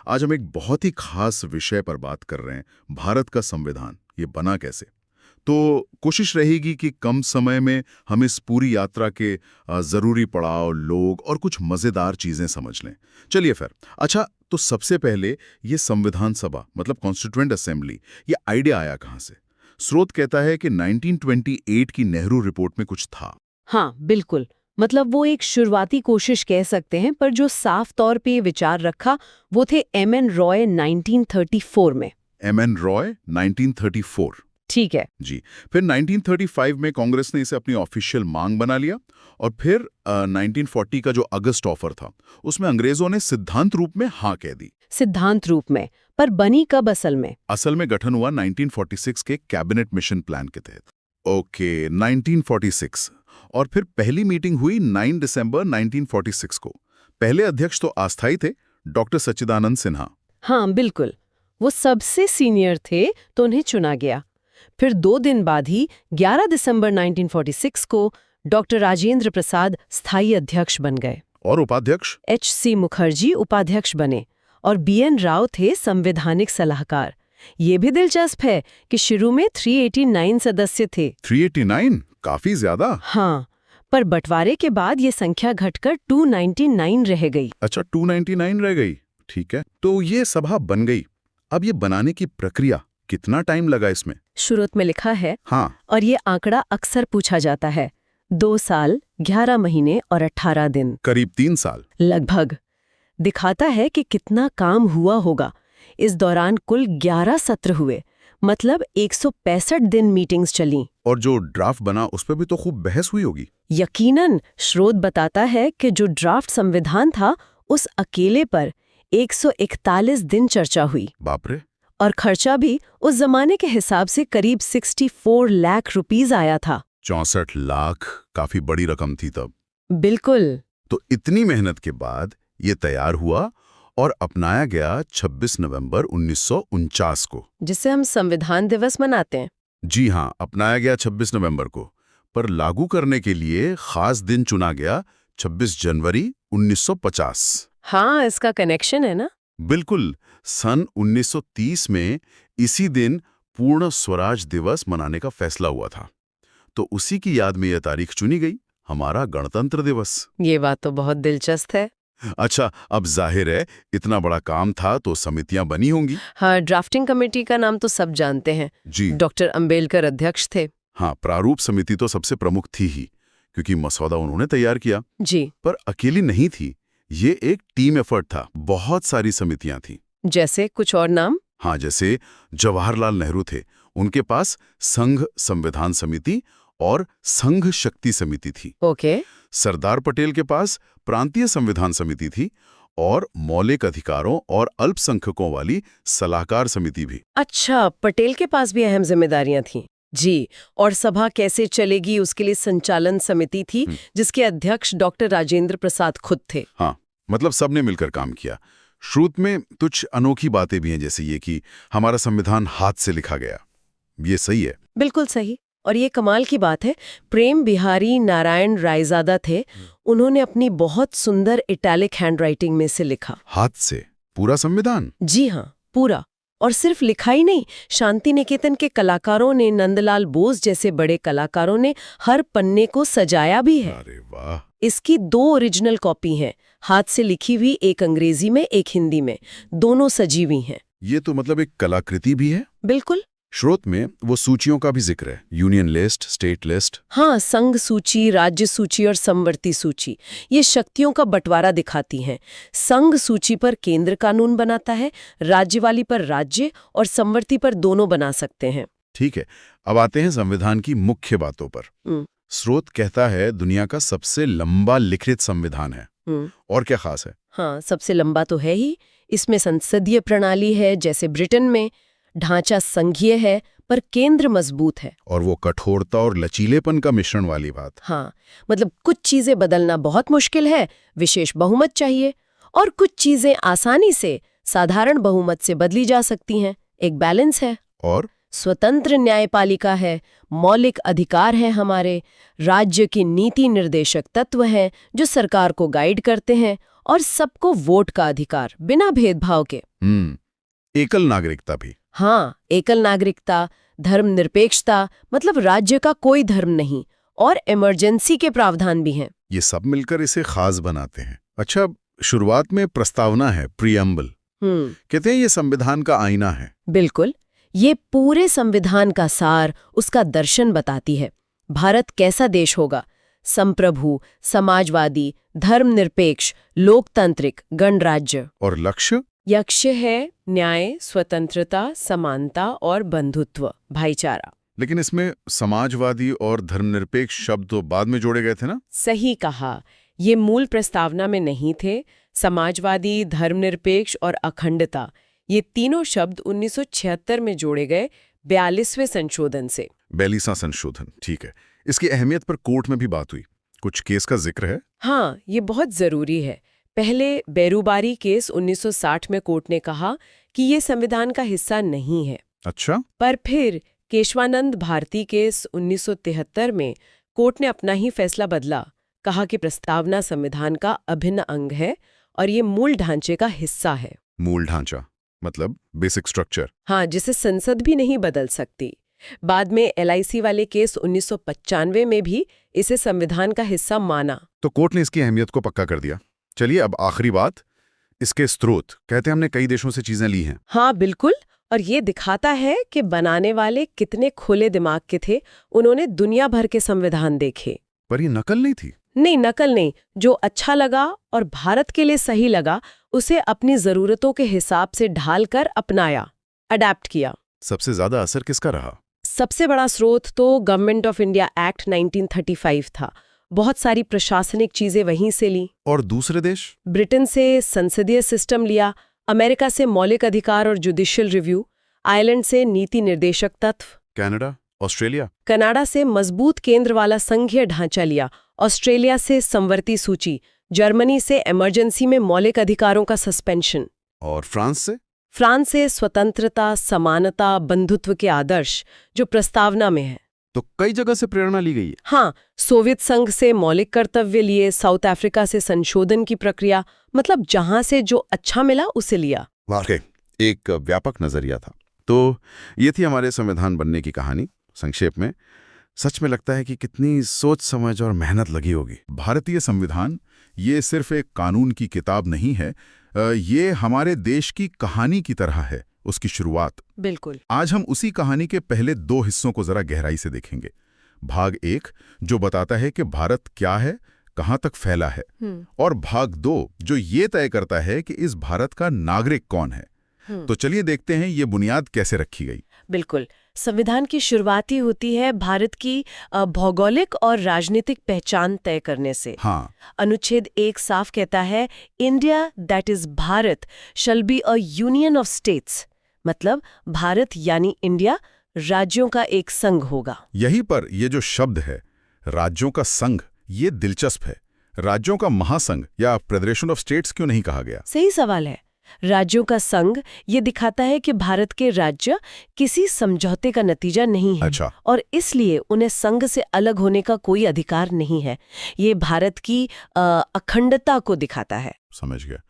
आज हम एक बहुत ही खास विषय पर बात कर रहे हैं, भारत का संविधान, ये बना कैसे। तो कोशिश रहेगी कि कम समय में हम इस पूरी यात्रा के ज़रूरी पड़ाव, लोग और कुछ मज़ेदार चीज़ें समझ लें। चलिए फिर, अच्छा तो सबसे पहले ये संविधान सभा मतलब कॉन्स्टिट्यूएंट असेंबली, ये आइडिया आया कहाँ से? स्रोत कहता है कि 1928 की नेहरू रिपोर्ट में कुछ था। हाँ, बिल्कुल। मतलब वो एक शुरुआती कोशिश कह सकते हैं, पर जो साफ तौर पे ये विचार रखा वो थे एम.एन. रॉय 1934 में। एम.एन. रॉय 1934। ठीक है। जी। फिर 1935 में कांग्रेस ने इसे अपनी ऑफिशियल मांग बना लिया और फिर 1940 का जो अगस्त ऑफर था उसमें अंग्रेजों ने सिद्धांत रूप में हाँ कह दी। सिद्धांत रूप में, पर बनी कब असल में? असल में गठन हुआ 1946 के कैबिनेट मिशन प्लान के तहत। ओके, 1946। और फिर पहली मीटिंग हुई 9 दिसंबर 1946 को। पहले अध्यक्ष तो अस्थायी थे, डॉक्टर सच्चिदानंद सिन्हा। हाँ, बिल्कुल। वो सबसे सीनियर थे तो उन्हें चुना गया। फिर 2 दिन बाद ही 11 दिसंबर 1946 को डॉक्टर राजेंद्र प्रसाद स्थायी अध्यक्ष बन गए। और उपाध्यक्ष? H.C. मुखर्जी उपाध्यक्ष बने और B.N. राव थे संवैधानिक सलाहकार। ये भी दिलचस्प है कि शुरू में 389 सदस्य थे। 389? काफी ज्यादा। हाँ, पर बंटवारे के बाद ये संख्या घटकर 299 रह गई। अच्छा, 299 रह गई। ठीक है, तो ये सभा बन गई। अब ये बनाने की प्रक्रिया, कितना टाइम लगा इसमें? शुरू में लिखा है। हाँ। और ये आंकड़ा अक्सर पूछा जाता है। 2 साल, 11 महीने और 18 दिन। करीब 3 साल। लगभग। दिखाता है कि कितना काम हुआ होगा। इस दौरान कुल 11 सत्र हुए, मतलब 165 दिन मीटिंग्स चलीं। और जो ड्राफ्ट बना उस पर भी तो खूब बहस हुई होगी। यकीनन। स्रोत बताता है कि जो ड्राफ्ट संविधान था उस अकेले पर 141 दिन चर्चा हुई। बाप रे। और खर्चा भी उस जमाने के हिसाब से करीब 64 लाख रुपीस आया था। 64 लाख काफी बड़ी रकम थी तब। बिल्कुल। तो इतनी मेहनत के बाद ये तैयार हुआ और अपनाया गया 26 नवंबर 1949 को, जिसे हम संविधान दिवस मनाते हैं। जी हाँ, अपनाया गया 26 नवंबर को, पर लागू करने के लिए खास दिन चुना गया 26 जनवरी 1950। हाँ, इसका कनेक्शन है ना? बिल्कुल। सन 1930 में इसी दिन पूर्ण स्वराज दिवस मनाने का फैसला हुआ था, तो उसी की याद में यह तारीख चुनी गई, हमारा गणतंत्र दिवस। ये बात तो बहुत दिलचस्प है। अच्छा, अब जाहिर है इतना बड़ा काम था तो समितियां बनी होंगी। हाँ, ड्राफ्टिंग कमेटी का नाम तो सब जानते हैं। जी। डॉक्टर अंबेडकर अध्यक्ष थे। हाँ, प्रारूप समिति तो सबसे प्रमुख थी ही, क्योंकि मसौदा उन्होंने तैयार किया। जी। पर अकेली नहीं थी, ये एक टीम एफर्ट था, बहुत सारी समितियां थी। जैसे कुछ और नाम? हाँ, जैसे जवाहरलाल नेहरू थे, उनके पास संघ संविधान समिति और संघ शक्ति समिति थी। ओके। सरदार पटेल के पास प्रांतीय संविधान समिति थी और मौलिक अधिकारों और अल्पसंख्यकों वाली सलाहकार समिति भी। अच्छा, पटेल के पास भी अहम जिम्मेदारियां थीं। जी। और सभा कैसे चलेगी उसके लिए संचालन समिति थी, जिसके अध्यक्ष डॉक्टर राजेंद्र प्रसाद खुद थे। हाँ, मतलब सबने मिलकर काम किया। श्रुत में कुछ अनोखी बातें भी हैं, जैसे ये कि हमारा संविधान हाथ से लिखा गया। ये सही है? बिल्कुल सही। और ये कमाल की बात है, प्रेम बिहारी नारायण रायजादा थे, उन्होंने अपनी बहुत सुंदर इटैलिक हैंडराइटिंग में से लिखा। हाथ से पूरा संविधान? जी हाँ, पूरा। और सिर्फ लिखा ही नहीं, शांति निकेतन के कलाकारों ने, नंदलाल बोस जैसे बड़े कलाकारों ने हर पन्ने को सजाया भी है। अरे वाह। इसकी 2 ओरिजिनल कॉपी हैं, हाथ से लिखी हुई, एक अंग्रेजी में एक हिंदी में, दोनों सजी हुई हैं। ये तो मतलब एक कलाकृति भी है। बिल्कुल। श्रोत में वो सूचियों का भी जिक्र है, यूनियन लिस्ट, स्टेट लिस्ट। हाँ, संघ सूची, राज्य सूची और समवर्ती सूची, ये शक्तियों का बंटवारा दिखाती हैं। संघ सूची पर केंद्र कानून बनाता है, राज्य वाली पर राज्य और समवर्ती पर दोनों बना सकते हैं। ठीक है, अब आते हैं संविधान की मुख्य बातों पर। स्रोत कहता है दुनिया का सबसे लंबा लिखित संविधान है। और क्या खास है? हाँ, सबसे लंबा तो है ही। इसमें संसदीय प्रणाली है जैसे ब्रिटेन में, ढांचा संघीय है पर केंद्र मजबूत है। और वो कठोरता और लचीलेपन का मिश्रण वाली बात। हाँ, मतलब कुछ चीजें बदलना बहुत मुश्किल है, विशेष बहुमत चाहिए, और कुछ चीजें आसानी से साधारण बहुमत से बदली जा सकती हैं। एक बैलेंस है। और स्वतंत्र न्यायपालिका है, मौलिक अधिकार है हमारे, राज्य की नीति निर्देशक तत्व हैं जो सरकार को गाइड करते हैं, और सबको वोट का अधिकार बिना भेदभाव के। एकल नागरिकता भी। हाँ, एकल नागरिकता, धर्मनिरपेक्षता, मतलब राज्य का कोई धर्म नहीं, और इमरजेंसी के प्रावधान भी हैं। ये सब मिलकर इसे खास बनाते हैं। अच्छा, शुरुआत में प्रस्तावना है, प्रीएम्बल। कहते हैं ये संविधान का आईना है। बिल्कुल, ये पूरे संविधान का सार, उसका दर्शन बताती है। भारत कैसा देश होगा? संप्रभु, समाजवादी, धर्मनिरपेक्ष, लोकतांत्रिक, गणराज्य। और लक्ष्य है न्याय, स्वतंत्रता, समानता और बंधुत्व, भाईचारा। लेकिन इसमें समाजवादी और धर्मनिरपेक्ष शब्द तो बाद में जोड़े गए थे ना? सही कहा, ये मूल प्रस्तावना में नहीं थे। समाजवादी, धर्मनिरपेक्ष और अखंडता, ये तीनों शब्द 1976 में जोड़े गए 42वें संशोधन से। 42वां संशोधन, ठीक है। इसकी अहमियत पर कोर्ट में भी बात हुई, कुछ केस का जिक्र है? हाँ, ये बहुत जरूरी है। पहले बेरुबारी केस 1960 में कोर्ट ने कहा कि ये संविधान का हिस्सा नहीं है। अच्छा। पर फिर केशवानंद भारती केस 1973 में कोर्ट ने अपना ही फैसला बदला, कहा कि प्रस्तावना संविधान का अभिन्न अंग है और ये मूल ढांचे का हिस्सा है। मूल ढांचा मतलब बेसिक स्ट्रक्चर। हाँ, जिसे संसद भी नहीं बदल सकती। बाद में LIC वाले केस 1995 में भी इसे संविधान का हिस्सा माना। तो कोर्ट ने इसकी अहमियत को पक्का कर दिया। चलिए अब आखिरी बात, इसके स्रोत। कहते हैं हमने कई देशों से चीजें ली हैं। हाँ बिल्कुल, और ये दिखाता है कि बनाने वाले कितने खुले दिमाग के थे। उन्होंने दुनिया भर के संविधान देखे। पर ये नकल नहीं थी? नहीं, नकल नहीं। जो अच्छा लगा और भारत के लिए सही लगा, उसे अपनी जरूरतों के हिसाब से ढालकर अपनाया, अडैप्ट किया। सबसे ज्यादा असर किसका रहा? सबसे बड़ा स्रोत तो गवर्नमेंट ऑफ इंडिया एक्ट 1935 था। बहुत सारी प्रशासनिक चीजें वहीं से ली। और दूसरे देश? ब्रिटेन से संसदीय सिस्टम लिया, अमेरिका से मौलिक अधिकार और जुडिशियल रिव्यू, आयरलैंड से नीति निर्देशक तत्व, कनाडा, ऑस्ट्रेलिया। कनाडा से मजबूत केंद्र वाला संघीय ढांचा लिया, ऑस्ट्रेलिया से संवर्ती सूची, जर्मनी से इमरजेंसी में मौलिक अधिकारों का सस्पेंशन। और फ्रांस से? फ्रांस से स्वतंत्रता, समानता, बंधुत्व के आदर्श जो प्रस्तावना में है। तो कई जगह से प्रेरणा ली गई है। हाँ, सोवियत संघ से मौलिक कर्तव्य लिए, साउथ अफ्रीका से संशोधन की प्रक्रिया, मतलब जहां से जो अच्छा मिला उसे लिया। वाकई एक व्यापक नजरिया था। तो ये थी हमारे संविधान बनने की कहानी। संक्षेप में सच में लगता है कि कितनी सोच समझ और मेहनत लगी होगी। भारतीय संविधान ये सिर्फ एक कानून की किताब नहीं है, ये हमारे देश की कहानी की तरह है, उसकी शुरुआत। बिल्कुल। आज हम उसी कहानी के पहले 2 हिस्सों को जरा गहराई से देखेंगे। भाग 1 जो बताता है कि भारत क्या है, कहां तक फैला है, और भाग 2 जो ये तय करता है कि इस भारत का नागरिक कौन है। तो चलिए देखते हैं ये बुनियाद कैसे रखी गई। बिल्कुल। संविधान की शुरुआत ही होती है भारत की भौगोलिक और राजनीतिक पहचान तय करने से। हाँ। अनुच्छेद 1 साफ कहता है, India that is Bharat shall be a union of states, मतलब भारत यानी इंडिया राज्यों का एक संघ होगा। यहीं पर ये जो शब्द है राज्यों का संघ, ये दिलचस्प है। राज्यों का महासंघ या फेडरेशन ऑफ स्टेट्स क्यों नहीं कहा गया? सही सवाल है। राज्यों का संघ ये दिखाता है कि भारत के राज्य किसी समझौते का नतीजा नहीं है। अच्छा। और इसलिए उन्हें संघ से अलग होने का कोई अधिकार नहीं है। ये भारत की अखंडता को दिखाता है। समझ गया।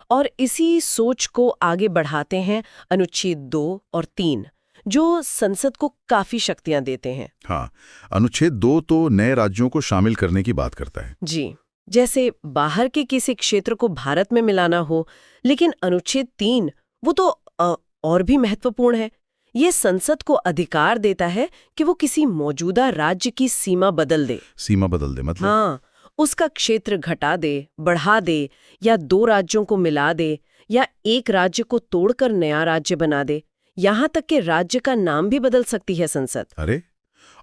और इसी सोच को आगे बढ़ाते हैं अनुच्छेद 2 और 3 जो संसद को काफी शक्तियां देते हैं। हाँ, अनुच्छेद 2 तो नए राज्यों को शामिल करने की बात करता है। जी, जैसे बाहर के किसी क्षेत्र को भारत में मिलाना हो। लेकिन अनुच्छेद 3 वो तो और भी महत्वपूर्ण है। ये संसद को अधिकार देता है कि वो किसी मौजूदा राज्य की सीमा बदल दे। सीमा बदल दे मतलब? हाँ, उसका क्षेत्र घटा दे, बढ़ा दे, या 2 राज्यों को मिला दे, या एक राज्य को तोड़कर नया राज्य बना दे। यहाँ तक कि राज्य का नाम भी बदल सकती है संसद। अरे,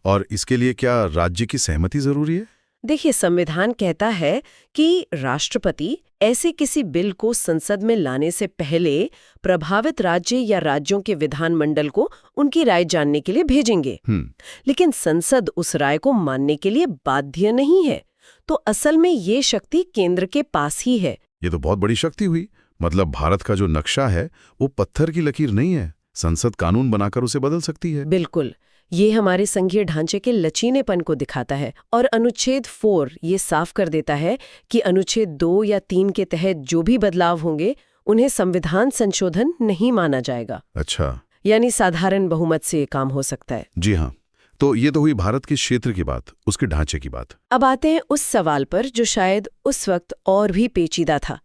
और इसके लिए क्या राज्य की सहमति जरूरी है? देखिए, संविधान कहता है कि राष्ट्रपति ऐसे किसी बिल को संसद में लाने से पहले प्रभावित राज्य या राज्यों के विधानमंडल को उनकी राय जानने के लिए भेजेंगे। लेकिन संसद उस राय को मानने के लिए बाध्य नहीं है। तो असल में ये शक्ति केंद्र के पास ही है। ये तो बहुत बड़ी शक्ति हुई। मतलब भारत का जो नक्शा है वो पत्थर की लकीर नहीं है, संसद कानून बनाकर उसे बदल सकती है। बिल्कुल, ये हमारे संघीय ढांचे के लचीलेपन को दिखाता है। और अनुच्छेद 4 ये साफ कर देता है कि अनुच्छेद 2 या 3 के तहत जो भी बदलाव होंगे उन्हें संविधान संशोधन नहीं माना जाएगा। अच्छा, यानी साधारण बहुमत से ये काम हो सकता है। जी हाँ। तो ये तो हुई भारत के क्षेत्र की बात, उसके ढांचे की बात। अब आते हैं उस सवाल पर जो शायद उस वक्त और भी पेचीदा था।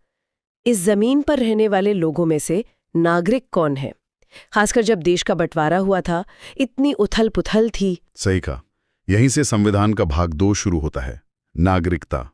इस जमीन पर रहने वाले लोगों में से नागरिक कौन है? खासकर जब देश का बंटवारा हुआ था, इतनी उथल पुथल थी। सही कहा। यहीं से संविधान का भाग 2 शुरू होता है, नागरिकता।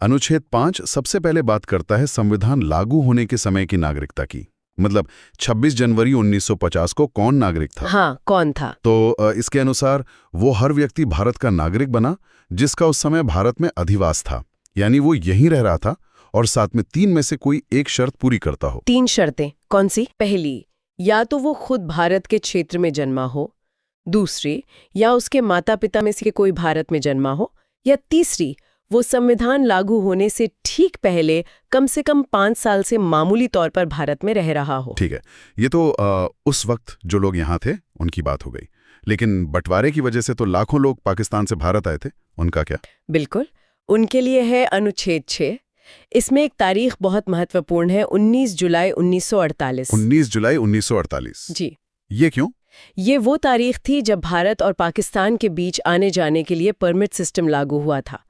अनुच्छेद 5 सबसे पहले बात करता है संविधान लागू होने के समय की नागरिकता की। मतलब 26 जनवरी 1950 को कौन नागरिक था? हाँ, कौन था? तो इसके अनुसार वो हर व्यक्ति भारत का नागरिक बना जिसका उस समय भारत में अधिवास था, यानी वो यहीं रह रहा था और साथ में 3 में से कोई एक शर्त पूरी करता हो। 3 शर्तें कौन सी? पहली, या तो वो खुद भारत के क्षेत्र में जन्मा हो। दूसरी, या उसके माता पिता में से कोई भारत में जन्मा हो। या तीसरी, वो संविधान लागू होने से ठीक पहले कम से कम 5 साल से मामूली तौर पर भारत में रह रहा हो। ठीक है, ये तो उस वक्त जो लोग यहाँ थे उनकी बात हो गई। लेकिन बंटवारे की वजह से तो लाखों लोग पाकिस्तान से भारत आए थे, उनका क्या? बिल्कुल, उनके लिए है अनुच्छेद 6। इसमें एक तारीख बहुत महत्वपूर्ण है, 19 जुलाई 1948। 19 जुलाई 1948। जी। ये क्यों? ये वो तारीख थी जब भारत और पाकिस्तान के बीच आने जाने के लिए परमिट सिस्टम लागू हुआ था।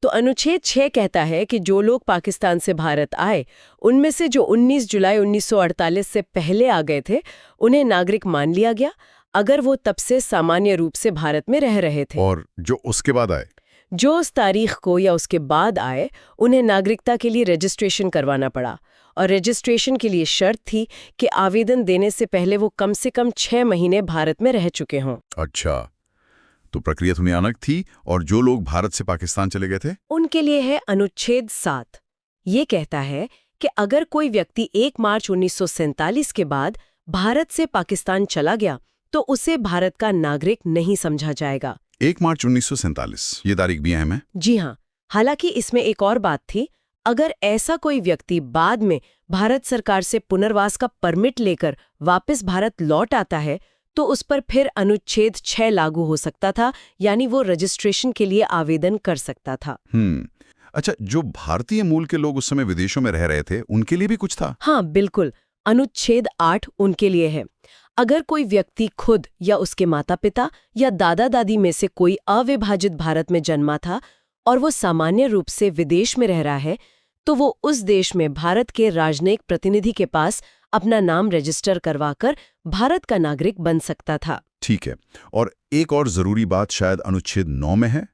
तो अनुच्छेद 6 कहता है कि जो लोग पाकिस्तान से भारत आए, उनमें से जो 19 जुलाई 1948 से पहले आ गए थे, उन्हें नागरिक मान लिया गया, अगर वो तब से सामान्य रूप से भारत में रह रहे थे। और जो उसके बाद आए? जो उस तारीख को या उसके बाद आए, उन्हें नागरिकता के लिए रजिस्ट्रेशन करवाना पड़ा। और रजिस्ट्रेशन के लिए शर्त थी कि आवेदन देने से पहले वो कम से कम 6 महीने भारत में रह चुके हों। अच्छा, तो प्रक्रिया थोड़ी अलग थी। और जो लोग भारत से पाकिस्तान चले गए थे, उनके लिए है अनुच्छेद 7। ये कहता है कि अगर कोई व्यक्ति 1 मार्च 1947 के बाद भारत से पाकिस्तान चला गया, तो उसे भारत का नागरिक नहीं समझा जाएगा। 1 मार्च 1947, ये तारीख भी अहम है। जी हाँ, हालांकि इसमें एक और बात थी। अगर ऐसा कोई व्यक्ति बाद में भारत सरकार से पुनर्वास का परमिट लेकर वापस भारत लौट आता है, तो उस पर फिर अनुच्छेद 6 लागू हो सकता था, यानी वो रजिस्ट्रेशन के लिए आवेदन कर सकता था। अच्छा, जो भारतीय मूल के लोग उस समय विदेशों में रह रहे थे, उनके लिए भी कुछ था? हाँ, बिल्कुल। अनुच्छेद 8 उनके लिए है। अगर कोई व्यक्ति खुद या उसके माता पिता या दादा दादी में से कोई अविभाजित भारत में जन्मा था और वो सामान्य रूप से विदेश में रह रहा है, तो वो उस देश में भारत के राजनयिक प्रतिनिधि के पास अपना नाम रजिस्टर करवाकर भारत का नागरिक बन सकता था। ठीक है। और एक और जरूरी बात शायद अनुच्छेद 9 में है,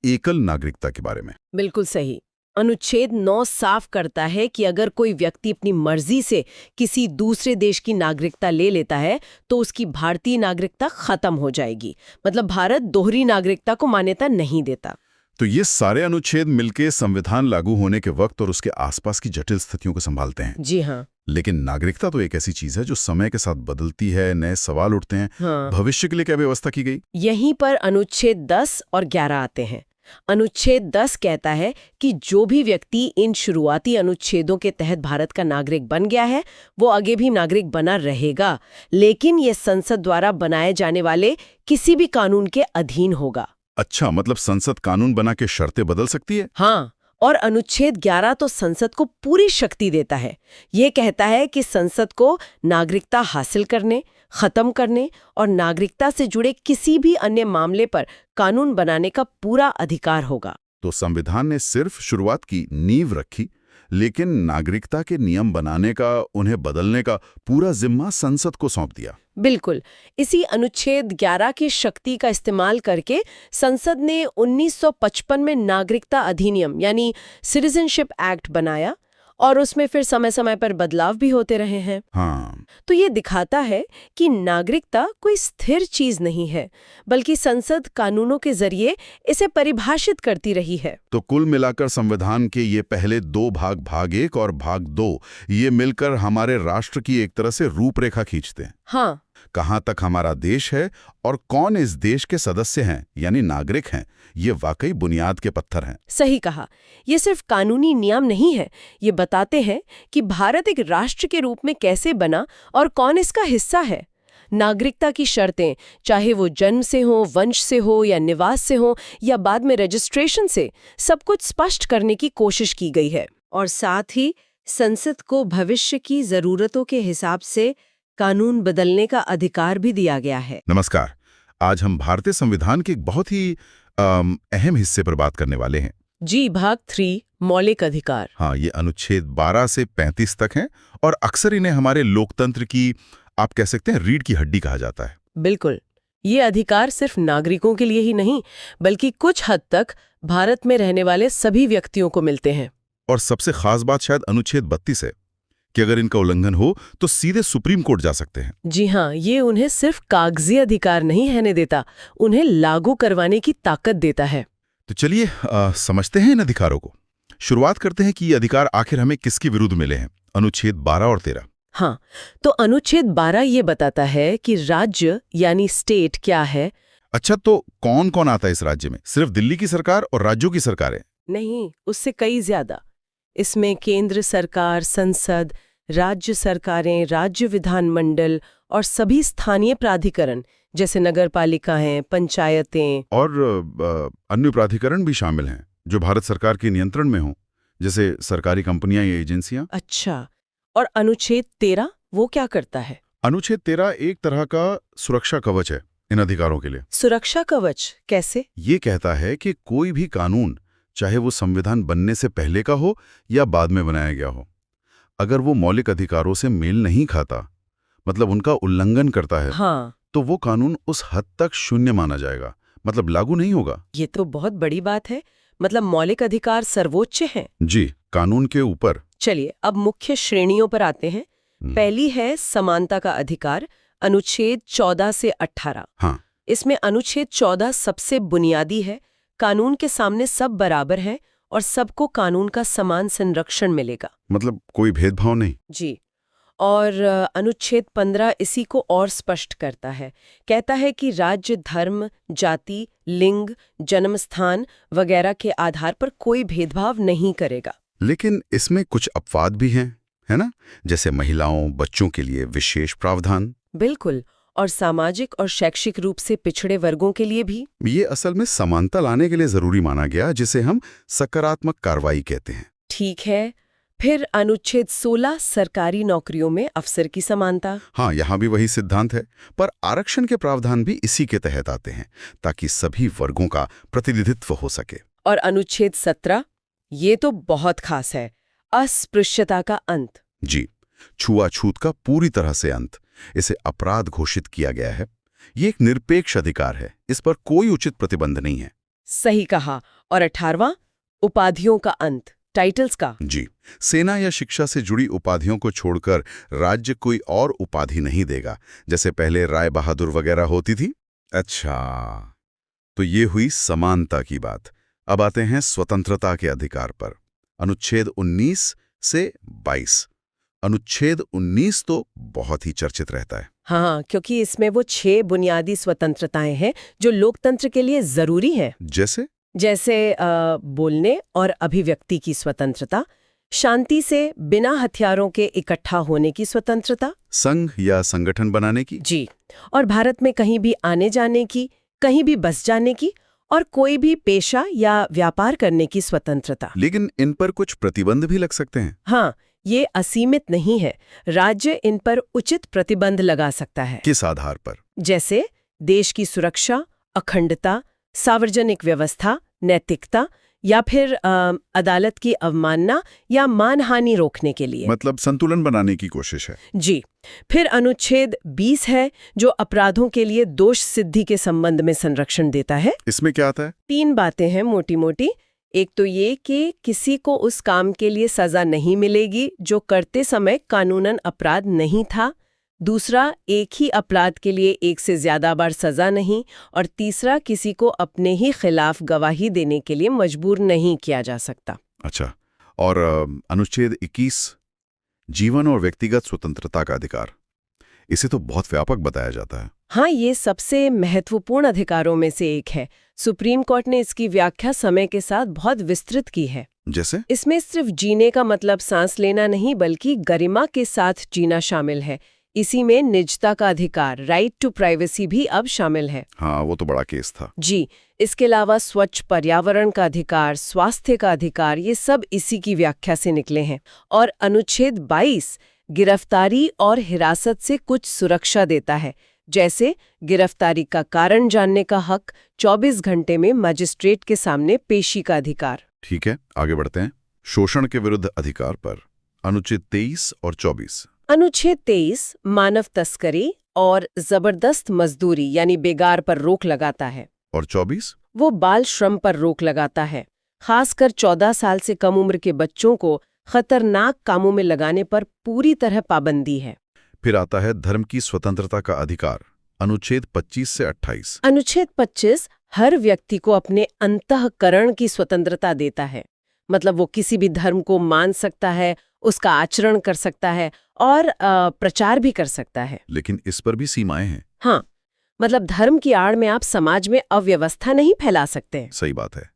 एकल नागरिकता के बारे में। बिल्कुल सही। अनुच्छेद 9 साफ करता है कि अगर कोई व्यक्ति अपनी मर्जी से किसी दूसरे देश की नागरिकता ले लेता है, तो उसकी भारतीय नागरिकता खत्म हो जाएगी। मतलब भारत दोहरी नागरिकता को मान्यता नहीं देता। तो ये सारे अनुच्छेद मिलके संविधान लागू होने के वक्त और उसके आसपास की जटिल स्थितियों को संभालते हैं। जी हाँ। लेकिन नागरिकता तो एक ऐसी चीज है जो समय के साथ बदलती है, नए सवाल उठते हैं। हाँ। भविष्य के लिए क्या व्यवस्था की गई? यहीं पर अनुच्छेद 10 और 11 आते हैं। अनुच्छेद 10 कहता है कि जो भी व्यक्ति इन शुरुआती अनुच्छेदों के तहत भारत का नागरिक बन गया है, वो आगे भी नागरिक बना रहेगा, लेकिन ये संसद द्वारा बनाए जाने वाले किसी भी कानून के अधीन होगा। अच्छा, मतलब संसद कानून बना के शर्तें बदल सकती है? हाँ, और अनुच्छेद 11 तो संसद को पूरी शक्ति देता है। ये कहता है कि संसद को नागरिकता हासिल करने, खत्म करने और नागरिकता से जुड़े किसी भी अन्य मामले पर कानून बनाने का पूरा अधिकार होगा। तो संविधान ने सिर्फ शुरुआत की, नींव रखी, लेकिन नागरिकता के नियम बनाने का, उन्हें बदलने का पूरा जिम्मा संसद को सौंप दिया। बिल्कुल। इसी अनुच्छेद 11 की शक्ति का इस्तेमाल करके संसद ने 1955 में नागरिकता अधिनियम यानी सिटीजनशिप एक्ट बनाया और उसमें फिर समय समय पर बदलाव भी होते रहे हैं। हाँ। तो ये दिखाता है कि नागरिकता कोई स्थिर चीज नहीं है, बल्कि संसद कानूनों के जरिए इसे परिभाषित करती रही है। तो कुल मिलाकर संविधान के ये पहले 2 भाग, भाग 1 और भाग 2, ये मिलकर हमारे राष्ट्र की एक तरह से रूपरेखा खींचते हैं। हाँ। कहाँ तक हमारा देश है और कौन इस देश के सदस्य हैं, यानी नागरिक हैं, ये वाकई बुनियाद के पत्थर हैं। सही कहा। ये सिर्फ कानूनी नियम नहीं है, ये बताते हैं कि भारत एक राष्ट्र के रूप में कैसे बना और कौन इसका हिस्सा है। नागरिकता की शर्तें, चाहे वो जन्म से हो, वंश से हो या निवास से हो या बाद में रजिस्ट्रेशन से, सब कुछ स्पष्ट करने की कोशिश की गई है। और साथ ही संसद को भविष्य की जरूरतों के हिसाब से कानून बदलने का अधिकार भी दिया गया है। नमस्कार। आज हम भारतीय संविधान के एक बहुत ही अहम हिस्से पर बात करने वाले हैं। जी, भाग 3 मौलिक अधिकार। हाँ, ये अनुच्छेद 12 से 35 तक हैं और अक्सर इन्हें हमारे लोकतंत्र की, आप कह सकते हैं, रीढ़ की हड्डी कहा जाता है। बिल्कुल। ये अधिकार सिर्फ नागरिकों के लिए ही नहीं, बल्कि कुछ हद तक भारत में रहने वाले सभी व्यक्तियों को मिलते हैं। और सबसे खास बात शायद अनुच्छेद 32 है कि अगर इनका उल्लंघन हो तो सीधे सुप्रीम कोर्ट जा सकते हैं। जी हाँ, ये उन्हें सिर्फ कागजी अधिकार नहीं रहने देता, उन्हें लागू करवाने की ताकत देता है। तो चलिए समझते हैं इन अधिकारों को। शुरुआत करते हैं कि ये अधिकार आखिर हमें किसके विरुद्ध मिले हैं। अनुच्छेद 12 और 13। हाँ, तो अनुच्छेद 12 ये बताता है कि राज्य यानी स्टेट क्या है। अच्छा, तो कौन कौन आता है इस राज्य में? सिर्फ दिल्ली की सरकार और राज्यों की सरकारें? नहीं, उससे कई ज्यादा। इसमें केंद्र सरकार, संसद, राज्य सरकारें, राज्य विधानमंडल और सभी स्थानीय प्राधिकरण जैसे नगरपालिकाएं, पंचायतें और अन्य प्राधिकरण भी शामिल हैं जो भारत सरकार के नियंत्रण में हों, जैसे सरकारी कंपनियां या एजेंसियां। अच्छा, और अनुच्छेद 13 वो क्या करता है? अनुच्छेद 13 एक तरह का सुरक्षा कवच है इन अधिकारों के लिए। सुरक्षा कवच कैसे? ये कहता है कि कोई भी कानून, चाहे वो संविधान बनने से पहले का हो या बाद में बनाया गया हो, अगर वो मौलिक अधिकारों से मेल नहीं खाता, मतलब उनका उल्लंघन करता है, हाँ, तो वो कानून उस हद तक शून्य माना जाएगा, मतलब लागू नहीं होगा। ये तो बहुत बड़ी बात है। मतलब मौलिक अधिकार सर्वोच्च हैं। जी, कानून के ऊपर। चलिए अब मुख्य श्रेणियों पर आते हैं। पहली है समानता का अधिकार, अनुच्छेद 14 से 18। हाँ, इसमें अनुच्छेद 14 सबसे बुनियादी है। कानून के सामने सब बराबर हैं और सबको कानून का समान संरक्षण मिलेगा। मतलब कोई भेदभाव नहीं। जी, और अनुच्छेद 15 इसी को और स्पष्ट करता है। कहता है कि राज्य, धर्म, जाति, लिंग, जन्मस्थान वगैरह के आधार पर कोई भेदभाव नहीं करेगा। लेकिन इसमें कुछ अपवाद भी हैं, है ना? जैसे महिलाओं, बच्चों के लिए विशेष प्रावधान। बिल्कुल, और सामाजिक और शैक्षिक रूप से पिछड़े वर्गों के लिए भी। ये असल में समानता लाने के लिए जरूरी माना गया, जिसे हम सकारात्मक कार्रवाई कहते हैं। ठीक है। फिर अनुच्छेद 16 सरकारी नौकरियों में अफसर की समानता। हाँ, यहाँ भी वही सिद्धांत है, पर आरक्षण के प्रावधान भी इसी के तहत आते हैं, ताकि सभी वर्गों का प्रतिनिधित्व हो सके। और अनुच्छेद 17, ये तो बहुत खास है, अस्पृश्यता का अंत। जी, छुआछूत का पूरी तरह से अंत। इसे अपराध घोषित किया गया है। ये एक निरपेक्ष अधिकार है, इस पर कोई उचित प्रतिबंध नहीं है। सही कहा। और 18वां, उपाधियों का अंत, टाइटल्स का। जी, सेना या शिक्षा से जुड़ी उपाधियों को छोड़कर राज्य कोई और उपाधि नहीं देगा, जैसे पहले राय बहादुर वगैरह होती थी। अच्छा, तो ये हुई समानता की बात। अब आते हैं स्वतंत्रता के अधिकार पर। अनुच्छेद 19 से 22। अनुच्छेद 19 तो बहुत ही चर्चित रहता है। हाँ, क्योंकि इसमें वो 6 बुनियादी स्वतंत्रताएं हैं जो लोकतंत्र के लिए जरूरी हैं। जैसे बोलने और अभिव्यक्ति की स्वतंत्रता, शांति से बिना हथियारों के इकट्ठा होने की स्वतंत्रता, संघ या संगठन बनाने की। जी, और भारत में कहीं भी आने जाने की, कहीं भी बस जाने की, और कोई भी पेशा या व्यापार करने की स्वतंत्रता। लेकिन इन पर कुछ प्रतिबंध भी लग सकते हैं। हाँ, ये असीमित नहीं है। राज्य इन पर उचित प्रतिबंध लगा सकता है। किस आधार पर? जैसे देश की सुरक्षा, अखंडता, सार्वजनिक व्यवस्था, नैतिकता, या फिर अदालत की अवमानना या मानहानि रोकने के लिए। मतलब संतुलन बनाने की कोशिश है। जी। फिर अनुच्छेद 20 है जो अपराधों के लिए दोष सिद्धि के संबंध में संरक्षण देता है। इसमें क्या आता है? 3 बातें हैं मोटी मोटी। एक तो ये कि किसी को उस काम के लिए सजा नहीं मिलेगी जो करते समय कानूनन अपराध नहीं था। दूसरा, एक ही अपराध के लिए एक से ज्यादा बार सजा नहीं। और तीसरा, किसी को अपने ही खिलाफ गवाही देने के लिए मजबूर नहीं किया जा सकता। अच्छा, और अनुच्छेद 21, जीवन और व्यक्तिगत स्वतंत्रता का अधिकार। इसे तो बहुत व्यापक बताया जाता है। हाँ, ये सबसे महत्वपूर्ण अधिकारों में से एक है। सुप्रीम कोर्ट ने इसकी व्याख्या समय के साथ बहुत विस्तृत की है। जैसे? इसमें सिर्फ जीने का मतलब सांस लेना नहीं, बल्कि गरिमा के साथ जीना शामिल है। इसी में निजता का अधिकार, राइट टू प्राइवेसी भी अब शामिल है। हाँ, वो तो बड़ा केस था। जी, इसके अलावा स्वच्छ पर्यावरण का अधिकार, स्वास्थ्य का अधिकार, ये सब इसी की व्याख्या से निकले हैं। और अनुच्छेद 22 गिरफ्तारी और हिरासत से कुछ सुरक्षा देता है, जैसे गिरफ्तारी का कारण जानने का हक, 24 घंटे में मजिस्ट्रेट के सामने पेशी का अधिकार। ठीक है, आगे बढ़ते हैं। शोषण के विरुद्ध अधिकार पर अनुच्छेद 23 और 24। अनुच्छेद 23 मानव तस्करी और जबरदस्त मजदूरी यानी बेगार पर रोक लगाता है। और 24? वो बाल श्रम पर रोक लगाता है, खासकर 14 साल से कम उम्र के बच्चों को खतरनाक कामों में लगाने पर पूरी तरह पाबंदी है। फिर आता है धर्म की स्वतंत्रता का अधिकार, अनुच्छेद 25 से 28। अनुच्छेद 25 हर व्यक्ति को अपने अंतःकरण की स्वतंत्रता देता है। मतलब वो किसी भी धर्म को मान सकता है, उसका आचरण कर सकता है और प्रचार भी कर सकता है। लेकिन इस पर भी सीमाएं हैं। हाँ, मतलब धर्म की आड़ में आप समाज में अव्यवस्था नहीं फैला सकते। सही बात है।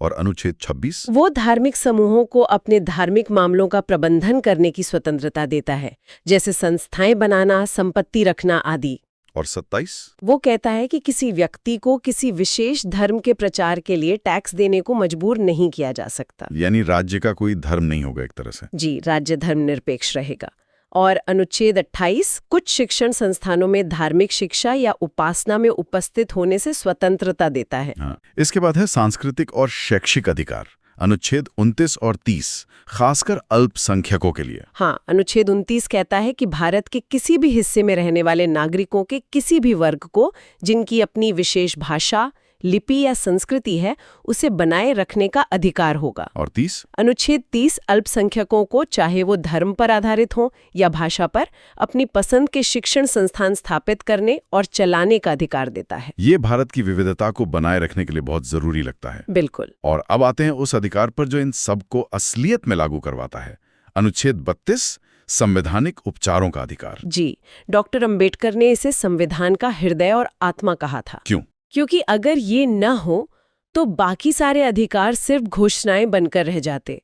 और अनुच्छेद 26? वो धार्मिक समूहों को अपने धार्मिक मामलों का प्रबंधन करने की स्वतंत्रता देता है, जैसे संस्थाएं बनाना, संपत्ति रखना आदि। और 27? वो कहता है कि किसी व्यक्ति को किसी विशेष धर्म के प्रचार के लिए टैक्स देने को मजबूर नहीं किया जा सकता। यानी राज्य का कोई धर्म नहीं होगा एक तरह से। जी, राज्य धर्मनिरपेक्ष रहेगा। और अनुच्छेद 28 कुछ शिक्षण संस्थानों में धार्मिक शिक्षा या उपासना में उपस्थित होने से स्वतंत्रता देता है। हाँ। इसके बाद है सांस्कृतिक और शैक्षिक अधिकार, अनुच्छेद 29 और 30, खासकर अल्पसंख्यकों के लिए। हाँ, अनुच्छेद 29 कहता है कि भारत के किसी भी हिस्से में रहने वाले नागरिकों के किसी भी वर्ग को जिनकी अपनी विशेष भाषा, लिपि या संस्कृति है, उसे बनाए रखने का अधिकार होगा। और 30? अनुच्छेद 30 अल्पसंख्यकों को, चाहे वो धर्म पर आधारित हो या भाषा पर, अपनी पसंद के शिक्षण संस्थान स्थापित करने और चलाने का अधिकार देता है। ये भारत की विविधता को बनाए रखने के लिए बहुत जरूरी लगता है। बिल्कुल। और अब आते हैं उस अधिकार पर जो इन सबको असलियत में लागू करवाता है, अनुच्छेद 32 संवैधानिक उपचारों का अधिकार। जी, डॉक्टर अंबेडकर ने इसे संविधान का हृदय और आत्मा कहा था। क्यों? क्योंकि अगर ये न हो तो बाकी सारे अधिकार सिर्फ घोषणाएं बनकर रह जाते।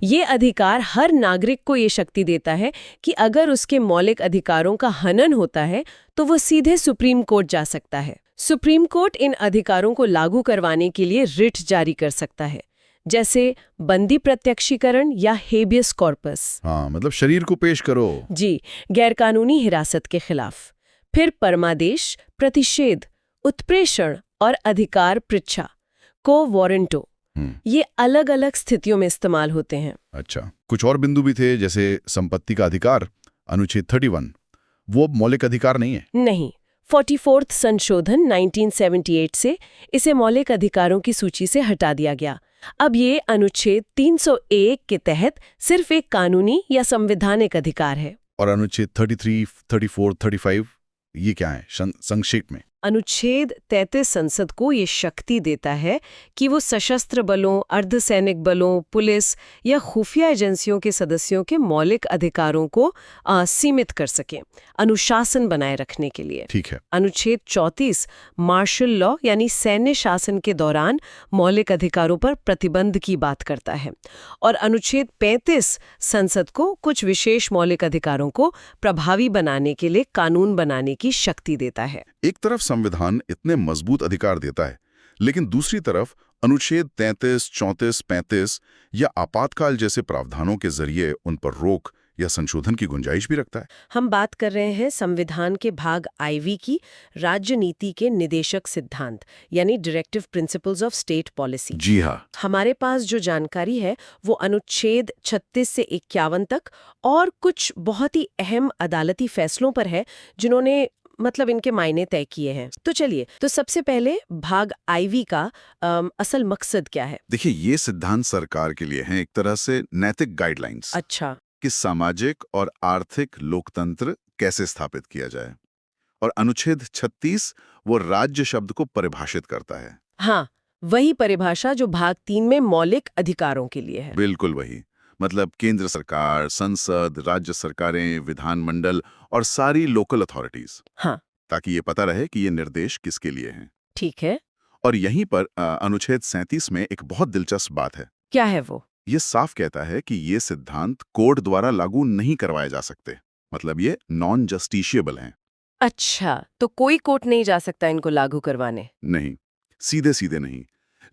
ये अधिकार हर नागरिक को ये शक्ति देता है कि अगर उसके मौलिक अधिकारों का हनन होता है तो वो सीधे सुप्रीम कोर्ट जा सकता है। सुप्रीम कोर्ट इन अधिकारों को लागू करवाने के लिए रिट जारी कर सकता है, जैसे बंदी प्रत्यक्षीकरण या हेबियस कॉर्पस। हाँ, मतलब शरीर को पेश करो। जी, गैरकानूनी हिरासत के खिलाफ। फिर परमादेश, प्रतिषेध, उत्प्रेषण और अधिकार पृच्छा, को वारंटो, ये अलग अलग स्थितियों में इस्तेमाल होते हैं। अच्छा, कुछ और बिंदु भी थे, जैसे संपत्ति का अधिकार, अनुच्छेद 31, वो मौलिक अधिकार नहीं है? नहीं, 44th संशोधन 1978 से इसे मौलिक अधिकारों की सूची से हटा दिया गया। अब ये अनुच्छेद 301 के तहत सिर्फ एक कानूनी या संवैधानिक अधिकार है। और अनुच्छेद 33, 34, 35 ये क्या है संक्षेप में? अनुच्छेद 33 संसद को ये शक्ति देता है कि वो सशस्त्र बलों, अर्धसैनिक बलों, पुलिस या खुफिया एजेंसियों के सदस्यों के मौलिक अधिकारों को सीमित कर सके, अनुशासन बनाए रखने के लिए। ठीक है। अनुच्छेद 34 मार्शल लॉ यानी सैन्य शासन के दौरान मौलिक अधिकारों पर प्रतिबंध की बात करता है। और अनुच्छेद 35 संसद को कुछ विशेष मौलिक अधिकारों को प्रभावी बनाने के लिए कानून बनाने की शक्ति देता है। एक तरफ संविधान इतने मजबूत अधिकार देता है, लेकिन दूसरी तरफ अनुच्छेद 33, 34, 35 या आपातकाल जैसे प्रावधानों के जरिए उन पर रोक या संशोधन की गुंजाइश भी रखता है। हम बात कर रहे हैं संविधान के भाग IV की, राज्य नीति के निदेशक सिद्धांत यानी directive principles of state policy. जी हाँ। हमारे पास जो जानकारी है वो अनुच्छेद 36 से 51 तक और कुछ बहुत ही अहम अदालती फैसलों पर है जिन्होंने मतलब इनके मायने तय किए हैं। तो चलिए, तो सबसे पहले भाग IV का असल मकसद क्या है? देखिए, ये सिद्धांत सरकार के लिए हैं एक तरह से नैतिक गाइडलाइंस। अच्छा। कि सामाजिक और आर्थिक लोकतंत्र कैसे स्थापित किया जाए। और अनुच्छेद 36 वो राज्य शब्द को परिभाषित करता है। हाँ, वही परिभाषा जो भाग 3 में मौलिक अधिकारों के लिए है। बिल्कुल वही। मतलब केंद्र सरकार, संसद, राज्य सरकारें, विधानमंडल और सारी लोकल अथॉरिटीज। हाँ, ताकि ये पता रहे कि ये निर्देश किसके लिए हैं। ठीक है। और यहीं पर अनुच्छेद 37 में एक बहुत दिलचस्प बात है। क्या है वो? ये साफ कहता है कि ये सिद्धांत कोर्ट द्वारा लागू नहीं करवाए जा सकते। मतलब ये नॉन जस्टिशिएबल हैं। अच्छा, तो कोई कोर्ट नहीं जा सकता इनको लागू करवाने? नहीं, सीधे सीधे नहीं।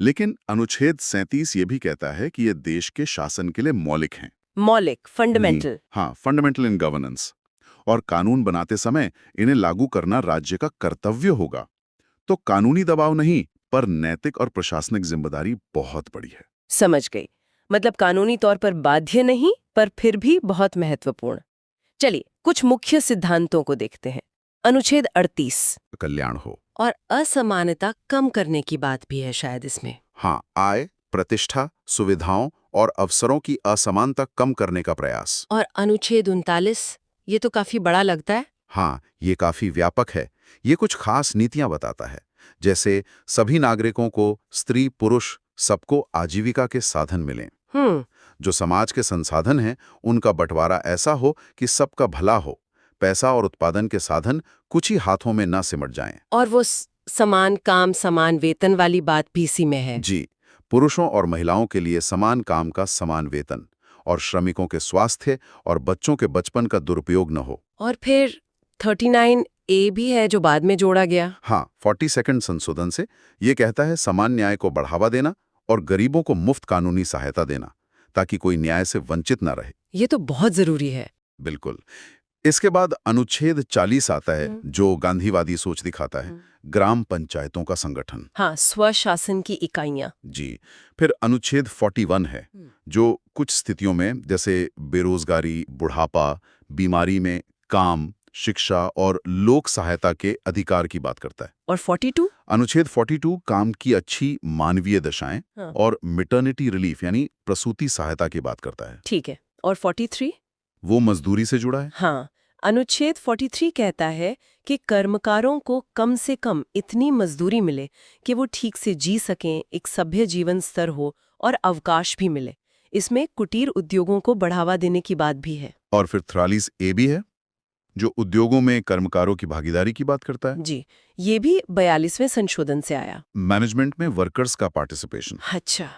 लेकिन अनुच्छेद 37 ये भी कहता है कि ये देश के शासन के लिए मौलिक हैं। मौलिक, नहीं, फंडामेंटल। हाँ, फंडामेंटल इन गवर्नेंस। और कानून बनाते समय इन्हें लागू करना राज्य का कर्तव्य होगा। तो कानूनी दबाव नहीं, पर नैतिक और प्रशासनिक जिम्मेदारी बहुत बड़ी है। समझ गई। मतलब कानूनी तौर पर बाध्य नहीं, पर फिर भी बहुत महत्वपूर्ण। चलिए, कुछ मुख्य सिद्धांतों को देखते हैं। अनुच्छेद 38 कल्याण हो। और असमानता कम करने की बात भी है शायद इसमें। हाँ, आय, प्रतिष्ठा, सुविधाओं और अवसरों की असमानता कम करने का प्रयास। और अनुच्छेद 39, ये तो काफी बड़ा लगता है। हाँ, ये काफी व्यापक है। ये कुछ खास नीतियां बताता है, जैसे सभी नागरिकों को, स्त्री पुरुष सबको आजीविका के साधन मिलें। जो समाज के संसाधन हैं उनका बंटवारा ऐसा हो कि सबका भला हो। पैसा और उत्पादन के साधन कुछ ही हाथों में न सिमट जाएं। और वो समान काम समान वेतन वाली बात भी इसी में है। जी, पुरुषों और महिलाओं के लिए समान काम का समान वेतन, और श्रमिकों के स्वास्थ्य और बच्चों के बचपन का दुरुपयोग न हो। और फिर 39A भी है जो बाद में जोड़ा गया। हाँ, 42nd संशोधन से ये कहता है समान न्याय को बढ़ावा देना और गरीबों को मुफ्त कानूनी सहायता देना, ताकि कोई न्याय से वंचित न रहे। ये तो बहुत जरूरी है। बिल्कुल। इसके बाद अनुच्छेद 40 आता है, जो गांधीवादी सोच दिखाता है, ग्राम पंचायतों का संगठन। हाँ, स्वशासन की इकाइयां। जी। फिर अनुच्छेद 41 है, जो कुछ स्थितियों में जैसे बेरोजगारी, बुढ़ापा, बीमारी में काम, शिक्षा और लोक सहायता के अधिकार की बात करता है। और 42? अनुच्छेद 42 काम की अच्छी मानवीय दशाएं और मिटर्निटी रिलीफ यानी प्रसूति सहायता की बात करता है। ठीक है। और 43? वो मजदूरी से जुड़ा है। हाँ, अनुच्छेद 43 कहता है कि कर्मकारों को कम से कम इतनी मजदूरी मिले कि वो ठीक से जी सकें, एक सभ्य जीवन स्तर हो और अवकाश भी मिले। इसमें कुटीर उद्योगों को बढ़ावा देने की बात भी है। और फिर 43A भी है, जो उद्योगों में कर्मकारों की भागीदारी की बात करता है। जी, ये भी 42वें संशोधन से आया। मैनेजमेंट में वर्कर्स का पार्टिसिपेशन। अच्छा,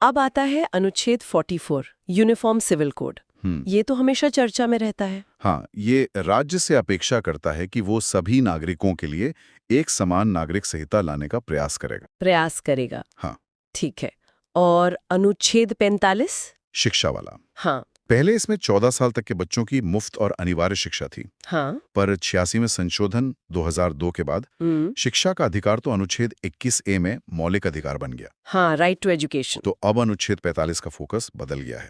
अब आता है अनुच्छेद 44, यूनिफॉर्म सिविल कोड। ये तो हमेशा चर्चा में रहता है। हाँ, ये राज्य से अपेक्षा करता है कि वो सभी नागरिकों के लिए एक समान नागरिक संहिता लाने का प्रयास करेगा। हाँ, ठीक है। और अनुच्छेद 45? शिक्षा वाला। हाँ। पहले इसमें 14 साल तक के बच्चों की मुफ्त और अनिवार्य शिक्षा थी। हाँ। पर 86 में संशोधन 2002 के बाद शिक्षा का अधिकार तो अनुच्छेद 21A में मौलिक अधिकार बन गया। हाँ, राइट टू एजुकेशन। तो अब अनुच्छेद 45 का फोकस बदल गया है।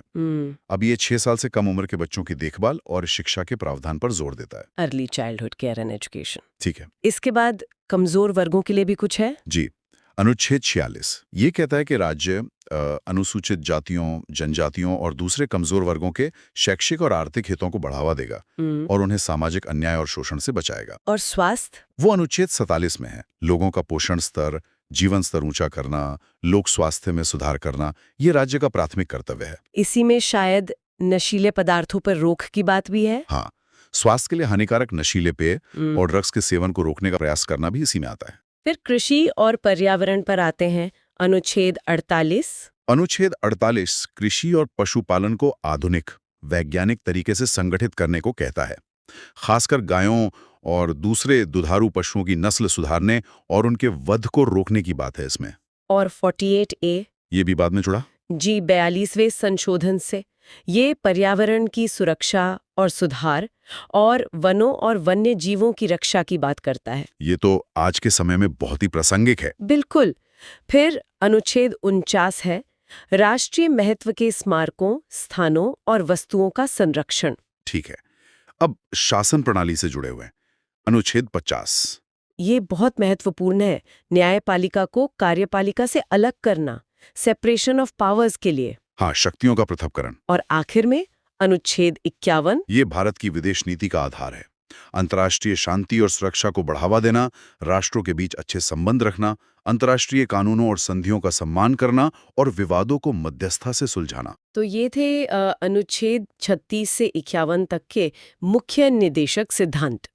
अब ये 6 साल से कम उम्र के बच्चों की देखभाल और शिक्षा के प्रावधान पर जोर देता है। Early childhood care and education. ठीक है। इसके बाद कमजोर वर्गों के लिए भी कुछ है? जी। अनुच्छेद 46 ये कहता है कि राज्य अनुसूचित जातियों, जनजातियों और दूसरे कमजोर वर्गों के शैक्षिक और आर्थिक हितों को बढ़ावा देगा और उन्हें सामाजिक अन्याय और शोषण से बचाएगा। और स्वास्थ्य? वो अनुच्छेद 47 में है। लोगों का पोषण स्तर, जीवन स्तर ऊंचा करना, लोक स्वास्थ्य में सुधार करना, ये राज्य का प्राथमिक कर्तव्य है। इसी में शायद नशीले पदार्थों पर रोक की बात भी है। हाँ, स्वास्थ्य के लिए हानिकारक नशीले पेय और ड्रग्स के सेवन को रोकने का प्रयास करना भी इसी में आता है। फिर कृषि और पर्यावरण पर आते हैं, अनुच्छेद 48। अनुच्छेद 48 कृषि और पशुपालन को आधुनिक, वैज्ञानिक तरीके से संगठित करने को कहता है। खासकर गायों और दूसरे दुधारू पशुओं की नस्ल सुधारने और उनके वध को रोकने की बात है इसमें। और 48A? ये भी बाद में जुड़ा। जी, 42वें संशोधन से ये पर्यावरण की सुरक्षा और सुधार और वनों और वन्य जीवों की रक्षा की बात करता है। ये तो आज के समय में बहुत ही प्रासंगिक है। बिल्कुल। फिर अनुच्छेद 49 है, राष्ट्रीय महत्व के स्मारकों, स्थानों और वस्तुओं का संरक्षण। ठीक है। अब शासन प्रणाली से जुड़े हुए अनुच्छेद 50। ये बहुत महत्वपूर्ण है, न्यायपालिका को कार्यपालिका से अलग करना, सेपरेशन ऑफ पावर्स के लिए। हाँ, शक्तियों का पृथक्करण। और आखिर में अनुच्छेद 51। ये भारत की विदेश नीति का आधार है। अंतर्राष्ट्रीय शांति और सुरक्षा को बढ़ावा देना, राष्ट्रों के बीच अच्छे संबंध रखना, अंतर्राष्ट्रीय कानूनों और संधियों का सम्मान करना और विवादों को मध्यस्थता से सुलझाना। तो ये थे अनुच्छेद 36 से 51 तक के मुख्य निर्देशक सिद्धांत।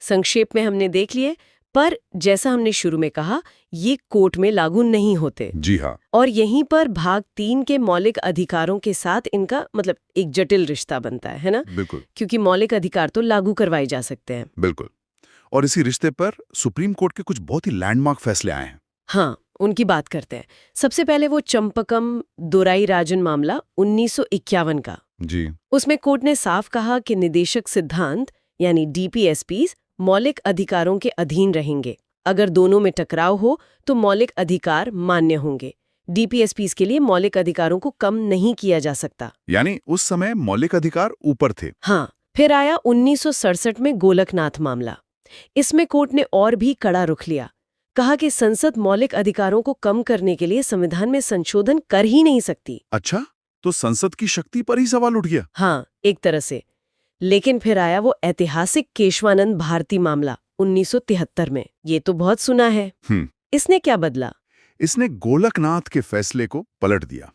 संक्षेप में हमने देख लिए पर जैसा हमने शुरू में कहा, ये कोर्ट में लागू नहीं होते। जी हाँ। और यहीं पर भाग 3 के मौलिक अधिकारों के साथ इनका मतलब एक जटिल रिश्ता बनता है ना? बिल्कुल क्योंकि मौलिक अधिकार तो लागू करवाए जा सकते हैं। बिल्कुल। और इसी रिश्ते पर सुप्रीम कोर्ट के कुछ बहुत ही लैंडमार्क फैसले आए हैं। हाँ, उनकी बात करते हैं। सबसे पहले वो चंपकम दोराईराजन मामला 1951 का। जी। उसमें कोर्ट ने साफ कहा कि निदेशक सिद्धांत यानी डीपीएसपीज मौलिक अधिकारों के अधीन रहेंगे। अगर दोनों में टकराव हो तो मौलिक अधिकार मान्य होंगे। डीपीएसपीज के लिए मौलिक अधिकारों को कम नहीं किया जा सकता। यानी उस समय मौलिक अधिकार ऊपर थे। हाँ, फिर आया 1967 में गोलकनाथ मामला। इसमें कोर्ट ने और भी कड़ा रुख लिया। कहा कि संसद मौलिक अधिकारों को कम करने के लिए संविधान में संशोधन कर ही नहीं सकती। अच्छा, तो संसद की शक्ति पर ही सवाल उठ गया। हाँ, एक तरह से। लेकिन फिर आया वो ऐतिहासिक केशवानंद भारती मामला 1973 में। ये तो बहुत सुना है। इसने क्या बदला? इसने गोलकनाथ के फैसले को पलट दिया।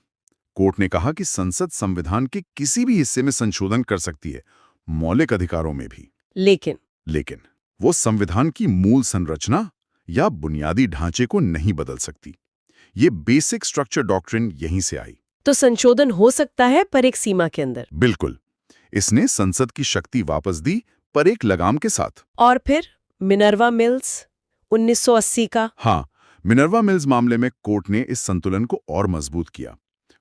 कोर्ट ने कहा कि संसद संविधान के किसी भी हिस्से में संशोधन कर सकती है, मौलिक अधिकारों में भी। लेकिन वो संविधान की मूल संरचना या बुनियादी ढांचे को नहीं बदल सकती। ये बेसिक स्ट्रक्चर डॉक्ट्रिन यहीं से आई। तो संशोधन हो सकता है, पर एक सीमा के अंदर। बिल्कुल। इसने संसद की शक्ति वापस दी, पर एक लगाम के साथ। और फिर मिनर्वा मिल्स 1980 का। हाँ, मिनर्वा मिल्स मामले में कोर्ट ने इस संतुलन को और मजबूत किया।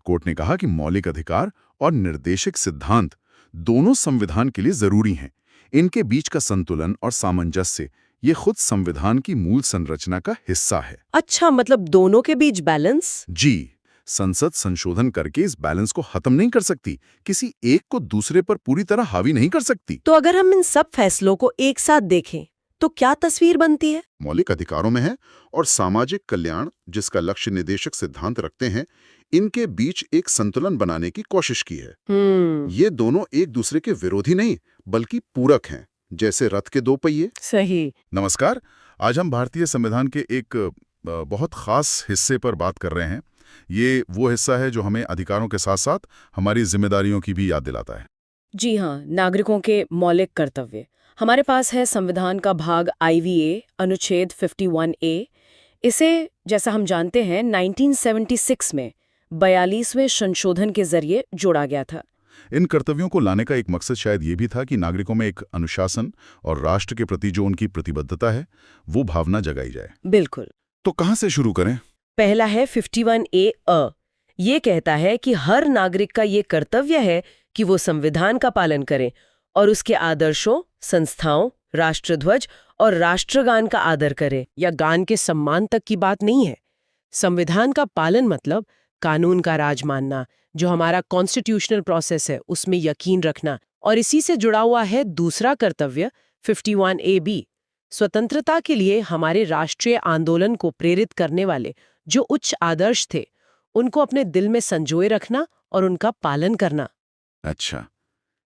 कोर्ट ने कहा कि मौलिक अधिकार और निर्देशक सिद्धांत दोनों संविधान के लिए जरूरी हैं। इनके बीच का संतुलन और सामंजस्य ये खुद संविधान की मूल संरचना का हिस्सा है। अच्छा, मतलब दोनों के बीच बैलेंस? जी, संसद संशोधन करके इस बैलेंस को खत्म नहीं कर सकती, किसी एक को दूसरे पर पूरी तरह हावी नहीं कर सकती। तो अगर हम इन सब फैसलों को एक साथ देखें तो क्या तस्वीर बनती है? मौलिक अधिकारों में है और सामाजिक कल्याण, जिसका लक्ष्य निदेशक सिद्धांत रखते हैं, इनके बीच एक संतुलन बनाने की कोशिश की है। ये दोनों एक दूसरे के विरोधी नहीं, बल्कि पूरक हैं, जैसे रथ के दो पहिए। सही। नमस्कार, आज हम भारतीय संविधान के एक बहुत खास हिस्से पर बात कर रहे हैं। ये वो हिस्सा है जो हमें अधिकारों के साथ साथ हमारी जिम्मेदारियों की भी याद दिलाता है। जी हाँ, नागरिकों के मौलिक कर्तव्य। हमारे पास है संविधान का भाग IVA, अनुच्छेद 51A। इसे, जैसा हम जानते हैं, 1976 में 42वें संशोधन के जरिए जोड़ा गया था। इन कर्तव्यों को लाने का एक मकसद शायद ये भी था कि नागरिकों में एक अनुशासन और राष्ट्र के प्रति जो उनकी प्रतिबद्धता है, वो भावना जगाई जाए। बिल्कुल। तो कहाँ से शुरू करें? पहला है 51A अ। ये कहता है कि हर नागरिक का ये कर्तव्य है कि वो संविधान का पालन करे और उसके आदर्शों, संस्थाओं, राष्ट्रध्वज और राष्ट्रगान का आदर करे। या गान के सम्मान तक की बात नहीं है। संविधान का पालन मतलब कानून का राज मानना, जो हमारा कॉन्स्टिट्यूशनल प्रोसेस है उसमें यकीन रखना। और इसी से जुड़ा हुआ है दूसरा कर्तव्य 51AB, स्वतंत्रता के लिए हमारे राष्ट्रीय आंदोलन को प्रेरित करने वाले जो उच्च आदर्श थे, उनको अपने दिल में संजोए रखना और उनका पालन करना। अच्छा,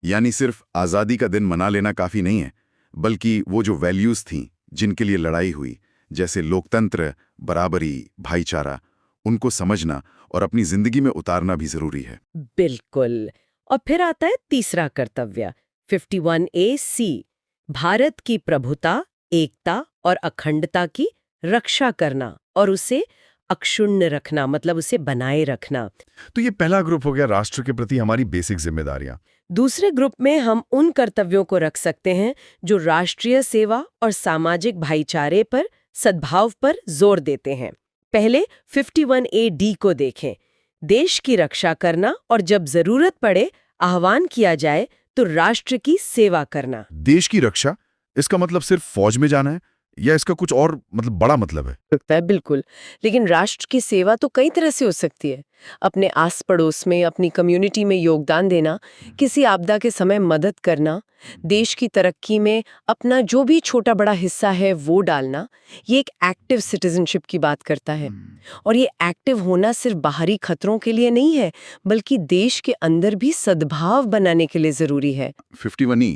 यानी सिर्फ आज़ादी का दिन मना लेना काफ़ी नहीं है, बल्कि वो जो वैल्यूज़ थीं, जिनके लिए लड़ाई हुई, जैसे लोकतंत्र, बराबरी, भाईचारा, उनको समझना और अपनी जिंदगी में उतारना भी ज़रूरी है। बिल्कुल। और फिर आता है तीसरा कर्तव्य 51AC, भारत की प्रभुता, एकता और अखंडता की रक्षा करना और उसे अक्षुण्ण रखना, मतलब उसे बनाए रखना। तो ये पहला ग्रुप हो गया राष्ट्र के प्रति हमारी बेसिक जिम्मेदारियां। दूसरे ग्रुप में हम उन कर्तव्यों को रख सकते हैं जो राष्ट्रीय सेवा और सामाजिक भाईचारे पर, सद्भाव पर जोर देते हैं। पहले 51AD को देखें। देश की रक्षा करना और जब जरूरत पड़े आह्वान किया जाए तो राष्ट्र की सेवा करना। देश की रक्षा, इसका मतलब सिर्फ फौज में जाना है या इसका कुछ और मतलब बड़ा मतलब है? बिल्कुल, लेकिन राष्ट्र की सेवा तो कई तरह से हो सकती है। अपने आस पड़ोस में, अपनी कम्युनिटी में योगदान देना, किसी आपदा के समय मदद करना, देश की तरक्की में अपना जो भी छोटा बड़ा हिस्सा है वो डालना, ये एक एक्टिव सिटीजनशिप की बात करता है। और ये एक्टिव होना सिर्फ बाहरी खतरों के लिए नहीं है, बल्कि देश के अंदर भी सद्भाव बनाने के लिए जरूरी है। 51E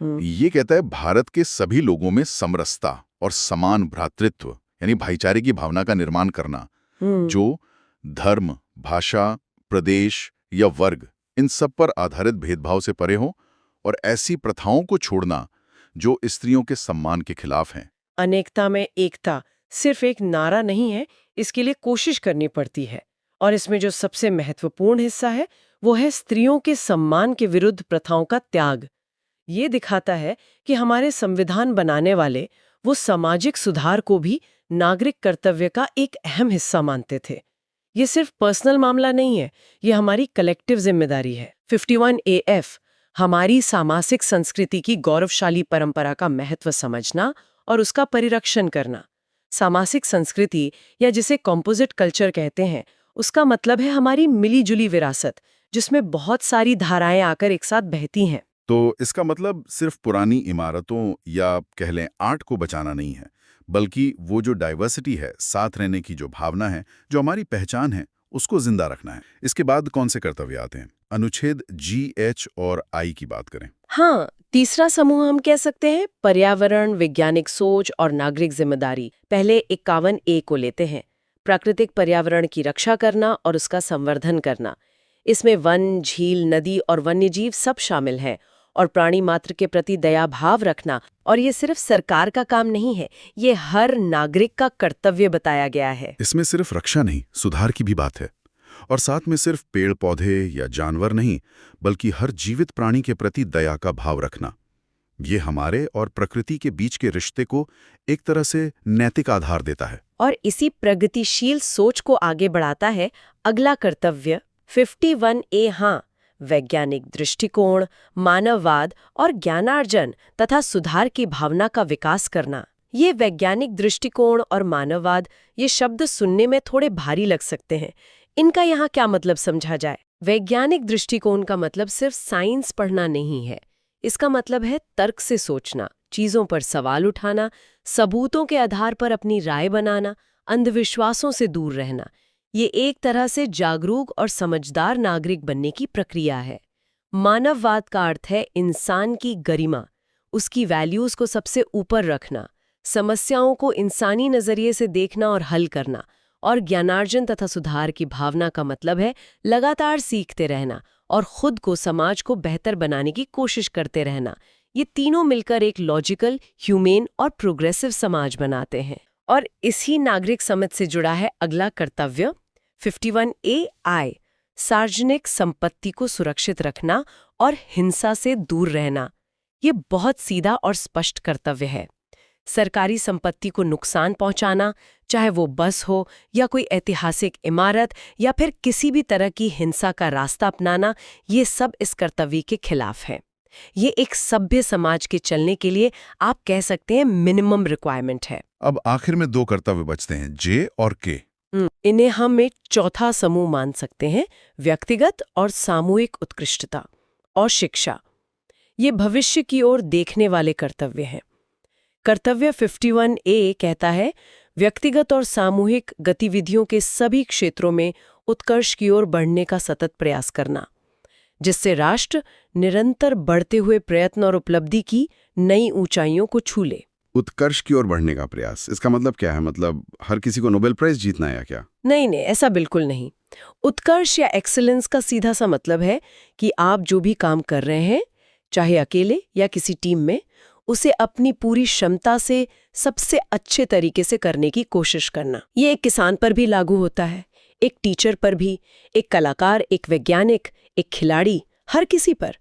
ये कहता है भारत के सभी लोगों में समरसता और समान भ्रातृत्व यानी भाईचारे की भावना का निर्माण करना, जो धर्म, भाषा, प्रदेश या वर्ग, इन सब पर आधारित भेदभाव से परे हो, और ऐसी प्रथाओं को छोड़ना जो स्त्रियों के सम्मान के खिलाफ हैं। अनेकता में एकता सिर्फ एक नारा नहीं है, इसके लिए कोशिश करनी पड़ती है। और इसमें जो सबसे महत्वपूर्ण हिस्सा है वो है स्त्रियों के सम्मान के विरुद्ध प्रथाओं का त्याग। ये दिखाता है कि हमारे संविधान बनाने वाले वो सामाजिक सुधार को भी नागरिक कर्तव्य का एक अहम हिस्सा मानते थे। ये सिर्फ पर्सनल मामला नहीं है, ये हमारी कलेक्टिव जिम्मेदारी है। 51 AF हमारी सामाजिक संस्कृति की गौरवशाली परंपरा का महत्व समझना और उसका परिरक्षण करना। सामाजिक संस्कृति या जिसे कंपोजिट कल्चर कहते हैं, उसका मतलब है हमारी मिली-जुली विरासत, जिसमें बहुत सारी धाराएं आकर एक साथ बहती हैं। तो इसका मतलब सिर्फ पुरानी इमारतों या कह लें आर्ट को बचाना नहीं है, बल्कि वो जो डाइवर्सिटी है, साथ रहने की जो भावना है, जो हमारी पहचान है, उसको जिंदा रखना है। इसके बाद कौन से कर्तव्य आते हैं? अनुच्छेद G, H और I की बात करें। हाँ, तीसरा समूह हम कह सकते हैं पर्यावरण, वैज्ञानिक सोच और नागरिक जिम्मेदारी। पहले 51 A को लेते हैं, प्राकृतिक पर्यावरण की रक्षा करना और उसका संवर्धन करना। इसमें वन, झील, नदी और वन्यजीव सब शामिल हैं, और प्राणी मात्र के प्रति दया भाव रखना। और ये सिर्फ सरकार का काम नहीं है, ये हर नागरिक का कर्तव्य बताया गया है। इसमें सिर्फ रक्षा नहीं, सुधार की भी बात है। और साथ में सिर्फ पेड़ पौधे या जानवर नहीं, बल्कि हर जीवित प्राणी के प्रति दया का भाव रखना। ये हमारे और प्रकृति के बीच के रिश्ते को एक तरह से नैतिक आधार देता है। और इसी प्रगतिशील सोच को आगे बढ़ाता है अगला कर्तव्य 51 A। हाँ, वैज्ञानिक दृष्टिकोण, मानववाद और ज्ञानार्जन तथा सुधार की भावना का विकास करना। ये वैज्ञानिक दृष्टिकोण और मानववाद, ये शब्द सुनने में थोड़े भारी लग सकते हैं। इनका यहाँ क्या मतलब समझा जाए? वैज्ञानिक दृष्टिकोण का मतलब सिर्फ साइंस पढ़ना नहीं है। इसका मतलब है तर्क से सोचना, चीजों पर सवाल उठाना, सबूतों के आधार पर अपनी राय बनाना, अंधविश्वासों से दूर रहना। ये एक तरह से जागरूक और समझदार नागरिक बनने की प्रक्रिया है। मानववाद का अर्थ है इंसान की गरिमा, उसकी वैल्यूज को सबसे ऊपर रखना, समस्याओं को इंसानी नजरिए से देखना और हल करना। और ज्ञानार्जन तथा सुधार की भावना का मतलब है लगातार सीखते रहना और खुद को, समाज को बेहतर बनाने की कोशिश करते रहना। ये तीनों मिलकर एक लॉजिकल, ह्यूमेन और प्रोग्रेसिव समाज बनाते हैं। और इसी नागरिक समझ से जुड़ा है अगला कर्तव्य 51 AI, सार्वजनिक संपत्ति को सुरक्षित रखना और हिंसा से दूर रहना। ये बहुत सीधा और स्पष्ट कर्तव्य है। सरकारी संपत्ति को नुकसान पहुंचाना, चाहे वो बस हो या कोई ऐतिहासिक इमारत या फिर किसी भी तरह की हिंसा का रास्ता अपनाना, ये सब इस कर्तव्य के खिलाफ है। ये एक सभ्य समाज के चलने के लिए आप कह सकते हैं मिनिमम रिक्वायरमेंट है। अब आखिर में दो कर्तव्य बचते हैं, J और K। इन्हें हम एक चौथा समूह मान सकते हैं, व्यक्तिगत और सामूहिक उत्कृष्टता और शिक्षा। ये भविष्य की ओर देखने वाले कर्तव्य हैं। कर्तव्य 51 A कहता है व्यक्तिगत और सामूहिक गतिविधियों के सभी क्षेत्रों में उत्कर्ष की ओर बढ़ने का सतत प्रयास करना, जिससे राष्ट्र निरंतर बढ़ते हुए प्रयत्न और उपलब्धि की नई ऊंचाइयों को छू ले। उत्कर्ष की ओर बढ़ने का प्रयास, इसका मतलब क्या है? मतलब हर किसी को नोबेल प्राइज जीतना है या क्या? नहीं, ऐसा बिल्कुल नहीं। उत्कर्ष या एक्सीलेंस का सीधा सा मतलब है कि आप जो भी काम कर रहे हैं, चाहे अकेले या किसी टीम में, उसे अपनी पूरी क्षमता से सबसे अच्छे तरीके से करने की कोशिश करना। ये एक किसान पर भी लागू होता है, एक टीचर पर भी, एक कलाकार, एक वैज्ञानिक, एक खिलाड़ी, हर किसी पर।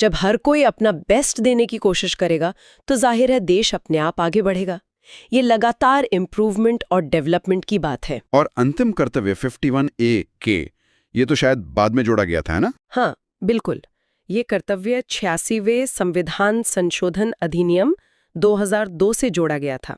जब हर कोई अपना बेस्ट देने की कोशिश करेगा तो जाहिर है देश अपने आप आगे बढ़ेगा। ये लगातार इम्प्रूवमेंट और डेवलपमेंट की बात है। और अंतिम कर्तव्य 51 A के, ये तो शायद बाद में जोड़ा गया था, है ना? हाँ, बिल्कुल। ये कर्तव्य 86वें संविधान संशोधन अधिनियम 2002 से जोड़ा गया था।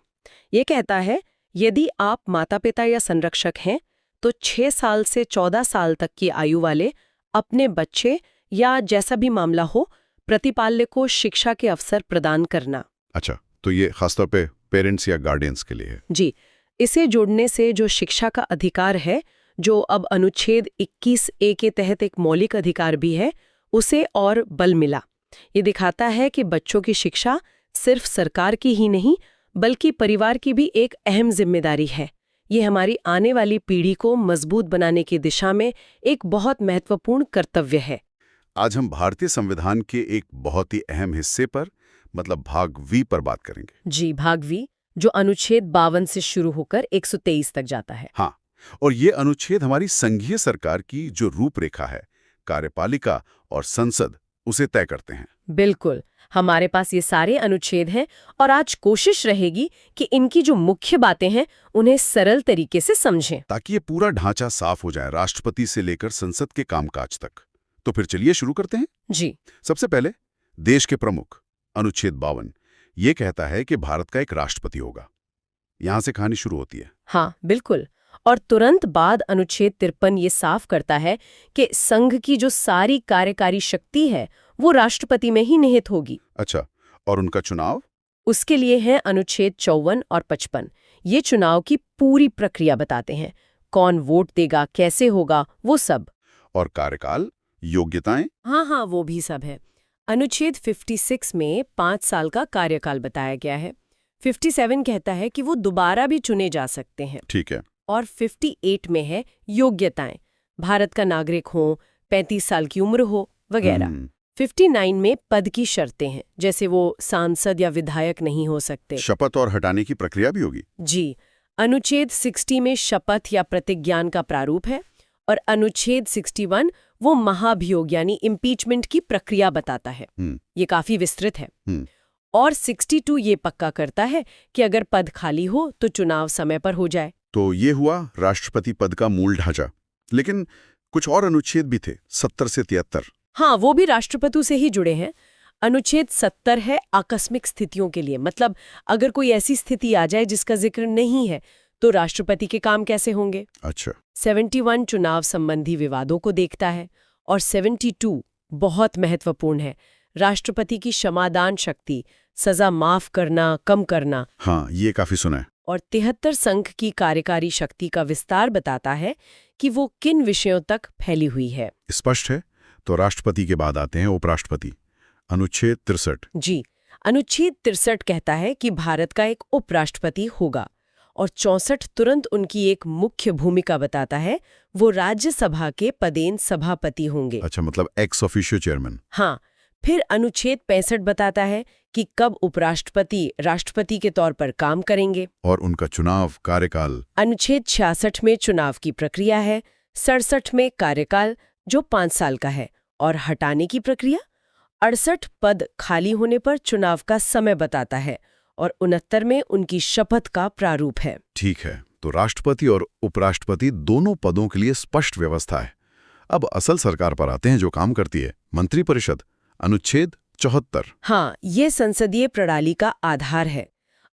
ये कहता है यदि आप माता पिता या संरक्षक हैं तो 6 साल से 14 साल तक की आयु वाले अपने बच्चे या जैसा भी मामला हो, प्रतिपाल्य को शिक्षा के अवसर प्रदान करना। अच्छा, तो ये खासतौर पे पेरेंट्स या गार्डियंस के लिए है। जी, इसे जोड़ने से जो शिक्षा का अधिकार है, जो अब अनुच्छेद 21 A के तहत एक मौलिक अधिकार भी है, उसे और बल मिला। ये दिखाता है कि बच्चों की शिक्षा सिर्फ सरकार की ही नहीं, बल्कि परिवार की भी एक अहम जिम्मेदारी है। ये हमारी आने वाली पीढ़ी को मजबूत बनाने की दिशा में एक बहुत महत्वपूर्ण कर्तव्य है। आज हम भारतीय संविधान के एक बहुत ही अहम हिस्से पर, मतलब भाग V पर बात करेंगे। जी, भाग V, जो अनुच्छेद 52 से शुरू होकर 123 तक जाता है। हाँ, और ये अनुच्छेद हमारी संघीय सरकार की जो रूपरेखा है, कार्यपालिका और संसद, उसे तय करते हैं। बिल्कुल, हमारे पास ये सारे अनुच्छेद हैं और आज कोशिश रहेगी कि इनकी जो मुख्य बातें हैं उन्हें सरल तरीके से समझें। ताकि ये पूरा ढांचा साफ हो जाए, राष्ट्रपति से लेकर संसद के कामकाज तक। तो फिर चलिए शुरू करते हैं। जी, सबसे पहले देश के प्रमुख। अनुच्छेद 52 ये कहता है कि भारत का एक राष्ट्रपति होगा। यहां से कहानी शुरू होती है। हाँ, बिल्कुल। और तुरंत बाद अनुच्छेद 53 ये साफ करता है कि संघ की जो सारी कार्यकारी शक्ति है वो राष्ट्रपति में ही निहित होगी। अच्छा, और उनका चुनाव? उसके लिए हैं अनुच्छेद 54 और 55। ये चुनाव की पूरी प्रक्रिया बताते हैं, कौन वोट देगा, कैसे होगा, वो सब। और कार्यकाल, योग्यताएं? हाँ, वो भी सब है। अनुच्छेद 56 में 5 साल का कार्यकाल बताया गया है। 57 कहता है कि वो दोबारा भी चुने जा सकते हैं। ठीक है। और 58 में है योग्यताएं, भारत का नागरिक हो, 35 साल की उम्र हो, वगैरह। 59 में पद की शर्तें हैं, जैसे वो सांसद या विधायक नहीं हो सकते। शपथ और हटाने की प्रक्रिया भी होगी। जी, अनुच्छेद 60 में शपथ या प्रतिज्ञान का प्रारूप है और अनुच्छेद 61 वो महाभियोग यानी इम्पीचमेंट की प्रक्रिया बताता है। ये काफी विस्तृत है। और 62 ये पक्का करता है कि अगर पद खाली हो तो चुनाव समय पर हो जाए। तो ये हुआ राष्ट्रपति पद का मूल ढांचा। लेकिन कुछ और अनुच्छेद भी थे, 70 से 73। हाँ, वो भी राष्ट्रपति से ही जुड़े हैं। अनुच्छेद 70 है आकस्मिक स्थितियों के लिए, मतलब अगर कोई ऐसी स्थिति आ जाए जिसका जिक्र नहीं है तो राष्ट्रपति के काम कैसे होंगे। अच्छा। 71 चुनाव संबंधी विवादों को देखता है और 72 बहुत महत्वपूर्ण है, राष्ट्रपति की क्षमादान शक्ति, सजा माफ करना, कम करना। हाँ, ये काफी सुना है। और 73 संघ की कार्यकारी शक्ति का विस्तार बताता है कि वो किन विषयों तक फैली हुई है। स्पष्ट है। तो राष्ट्रपति के बाद आते हैं उपराष्ट्रपति। अनुच्छेद 63। जी, अनुच्छेद 63 कहता है कि भारत का एक उपराष्ट्रपति होगा और 64 तुरंत उनकी एक मुख्य भूमिका बताता है, वो राज्यसभा के पदेन सभापति होंगे। अच्छा, मतलब एक्स ऑफिशियो चेयरमैन। हाँ, फिर अनुच्छेद 65 बताता है कि कब उपराष्ट्रपति राष्ट्रपति के तौर पर काम करेंगे और उनका चुनाव, कार्यकाल। अनुच्छेद 66 में चुनाव की प्रक्रिया है, 67 में कार्यकाल जो 5 साल का है और हटाने की प्रक्रिया, 68 पद खाली होने पर चुनाव का समय बताता है और 69 में उनकी शपथ का प्रारूप है। ठीक है, तो राष्ट्रपति और उपराष्ट्रपति दोनों पदों के लिए स्पष्ट व्यवस्था है। अब असल सरकार पर आते हैं जो काम करती है, मंत्रिपरिषद। अनुच्छेद 74। हाँ, ये संसदीय प्रणाली का आधार है।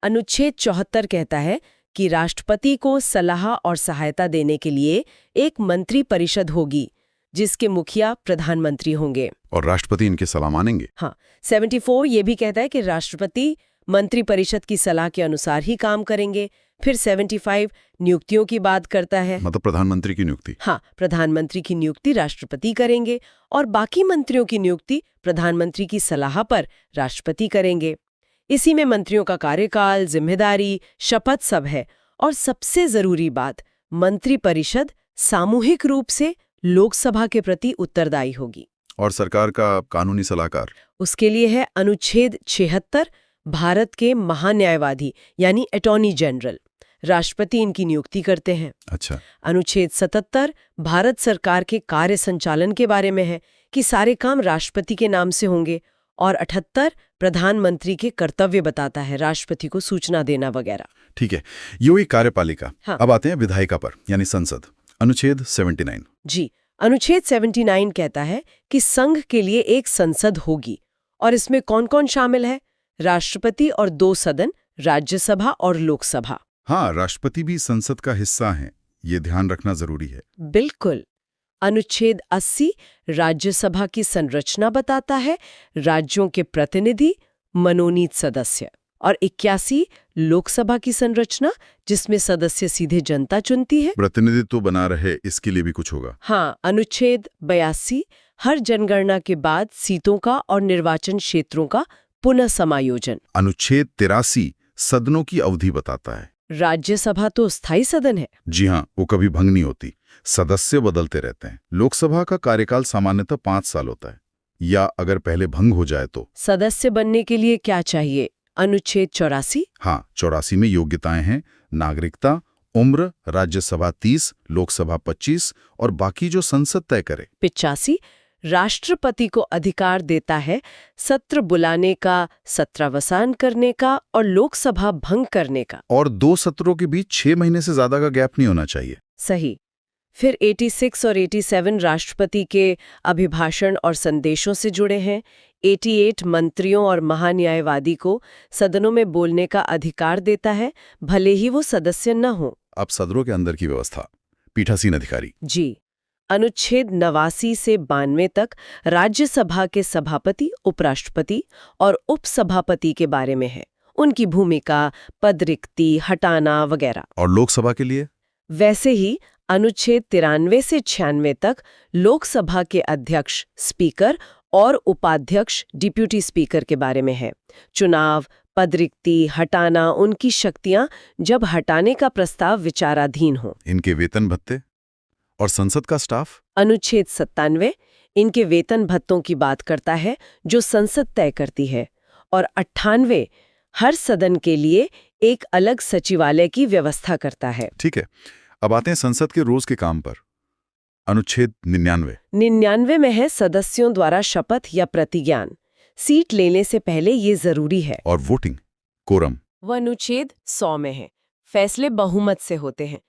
अनुच्छेद 74 कहता है कि राष्ट्रपति को सलाह और सहायता देने के लिए एक मंत्रिपरिषद होगी जिसके मुखिया प्रधानमंत्री होंगे और राष्ट्रपति इनके सलाह मानेंगे। हाँ, 74 ये भी कहता है कि राष्ट्रपति मंत्रिपरिषद की सलाह के अनुसार ही काम करेंगे। फिर 75 नियुक्तियों की बात करता है, मतलब प्रधानमंत्री की नियुक्ति। हाँ, प्रधानमंत्री की नियुक्ति राष्ट्रपति करेंगे और बाकी मंत्रियों की नियुक्ति प्रधानमंत्री की सलाह पर राष्ट्रपति करेंगे। इसी में मंत्रियों का कार्यकाल, जिम्मेदारी, शपथ सब है। और सबसे जरूरी बात, मंत्रिपरिषद सामूहिक रूप से लोकसभा के प्रति उत्तरदायी होगी। और सरकार का कानूनी सलाहकार उसके लिए है अनुच्छेद 76, भारत के महान्यायवादी यानी अटॉर्नी जनरल। राष्ट्रपति इनकी नियुक्ति करते हैं। अच्छा। अनुच्छेद 77 भारत सरकार के कार्य संचालन के बारे में है कि सारे काम राष्ट्रपति के नाम से होंगे। और 78 प्रधानमंत्री के कर्तव्य बताता है, राष्ट्रपति को सूचना देना वगैरह। ठीक है, ये हुई कार्यपालिका। हाँ। अब आते हैं विधायिका पर, यानी संसद। अनुच्छेद 79। जी, अनुच्छेद 79 कहता है कि संघ के लिए एक संसद होगी और इसमें कौन कौन शामिल है, राष्ट्रपति और 2 सदन, राज्यसभा और लोकसभा। हाँ, राष्ट्रपति भी संसद का हिस्सा हैं, ये ध्यान रखना जरूरी है। बिल्कुल। अनुच्छेद 80 राज्यसभा की संरचना बताता है, राज्यों के प्रतिनिधि, मनोनीत सदस्य। और 81 लोकसभा की संरचना, जिसमें सदस्य सीधे जनता चुनती है। प्रतिनिधित्व बना रहे, इसके लिए भी कुछ होगा। हाँ, अनुच्छेद 82 हर जनगणना के बाद सीटों का और निर्वाचन क्षेत्रों का पुनः समायोजन। अनुच्छेद 83 सदनों की अवधि बताता है। राज्यसभा तो स्थायी सदन है। जी हाँ, वो कभी भंग नहीं होती, सदस्य बदलते रहते हैं। लोकसभा का कार्यकाल सामान्यतः 5 साल होता है, या अगर पहले भंग हो जाए तो। सदस्य बनने के लिए क्या चाहिए, अनुच्छेद 84, हाँ, 84 में योग्यताएं हैं नागरिकता, उम्र, राज्यसभा 30, लोकसभा 25 और बाकी जो संसद तय करे। 85 राष्ट्रपति को अधिकार देता है सत्र बुलाने का, सत्रावसान करने का और लोकसभा भंग करने का। और 2 सत्रों के बीच 6 महीने से ज्यादा का गैप नहीं होना चाहिए। सही। फिर 86 और 87 राष्ट्रपति के अभिभाषण और संदेशों से जुड़े हैं। 88 मंत्रियों और महान्यायवादी को सदनों में बोलने का अधिकार देता है, भले ही वो सदस्य न हो। अब सदनों के अंदर की व्यवस्था, पीठासीन अधिकारी। जी। अनुच्छेद 89 से 92 तक राज्यसभा के सभापति, उपराष्ट्रपति और उपसभापति के बारे में है, उनकी भूमिका, पद रिक्ति हटाना वगैरह। और लोकसभा के लिए? वैसे ही अनुच्छेद 93 से 96 तक लोकसभा के अध्यक्ष, स्पीकर और उपाध्यक्ष, डिप्यूटी स्पीकर के बारे में है। चुनाव, पद रिक्ति हटाना, उनकी शक्तियां जब हटाने का प्रस्ताव विचाराधीन हो। इनके वेतन भत्ते और संसद का स्टाफ? अनुच्छेद 97 इनके वेतन भत्तों की बात करता है जो संसद तय करती है, और 98 हर सदन के लिए एक अलग सचिवालय की व्यवस्था करता है। ठीक है, अब आते हैं संसद के रोज के काम पर। अनुच्छेद 99 में है सदस्यों द्वारा शपथ या प्रतिज्ञान। सीट लेने से पहले ये जरूरी है। और वोटिंग, कोरम? वह अनुच्छेद 100 में है। फैसले बहुमत से होते हैं।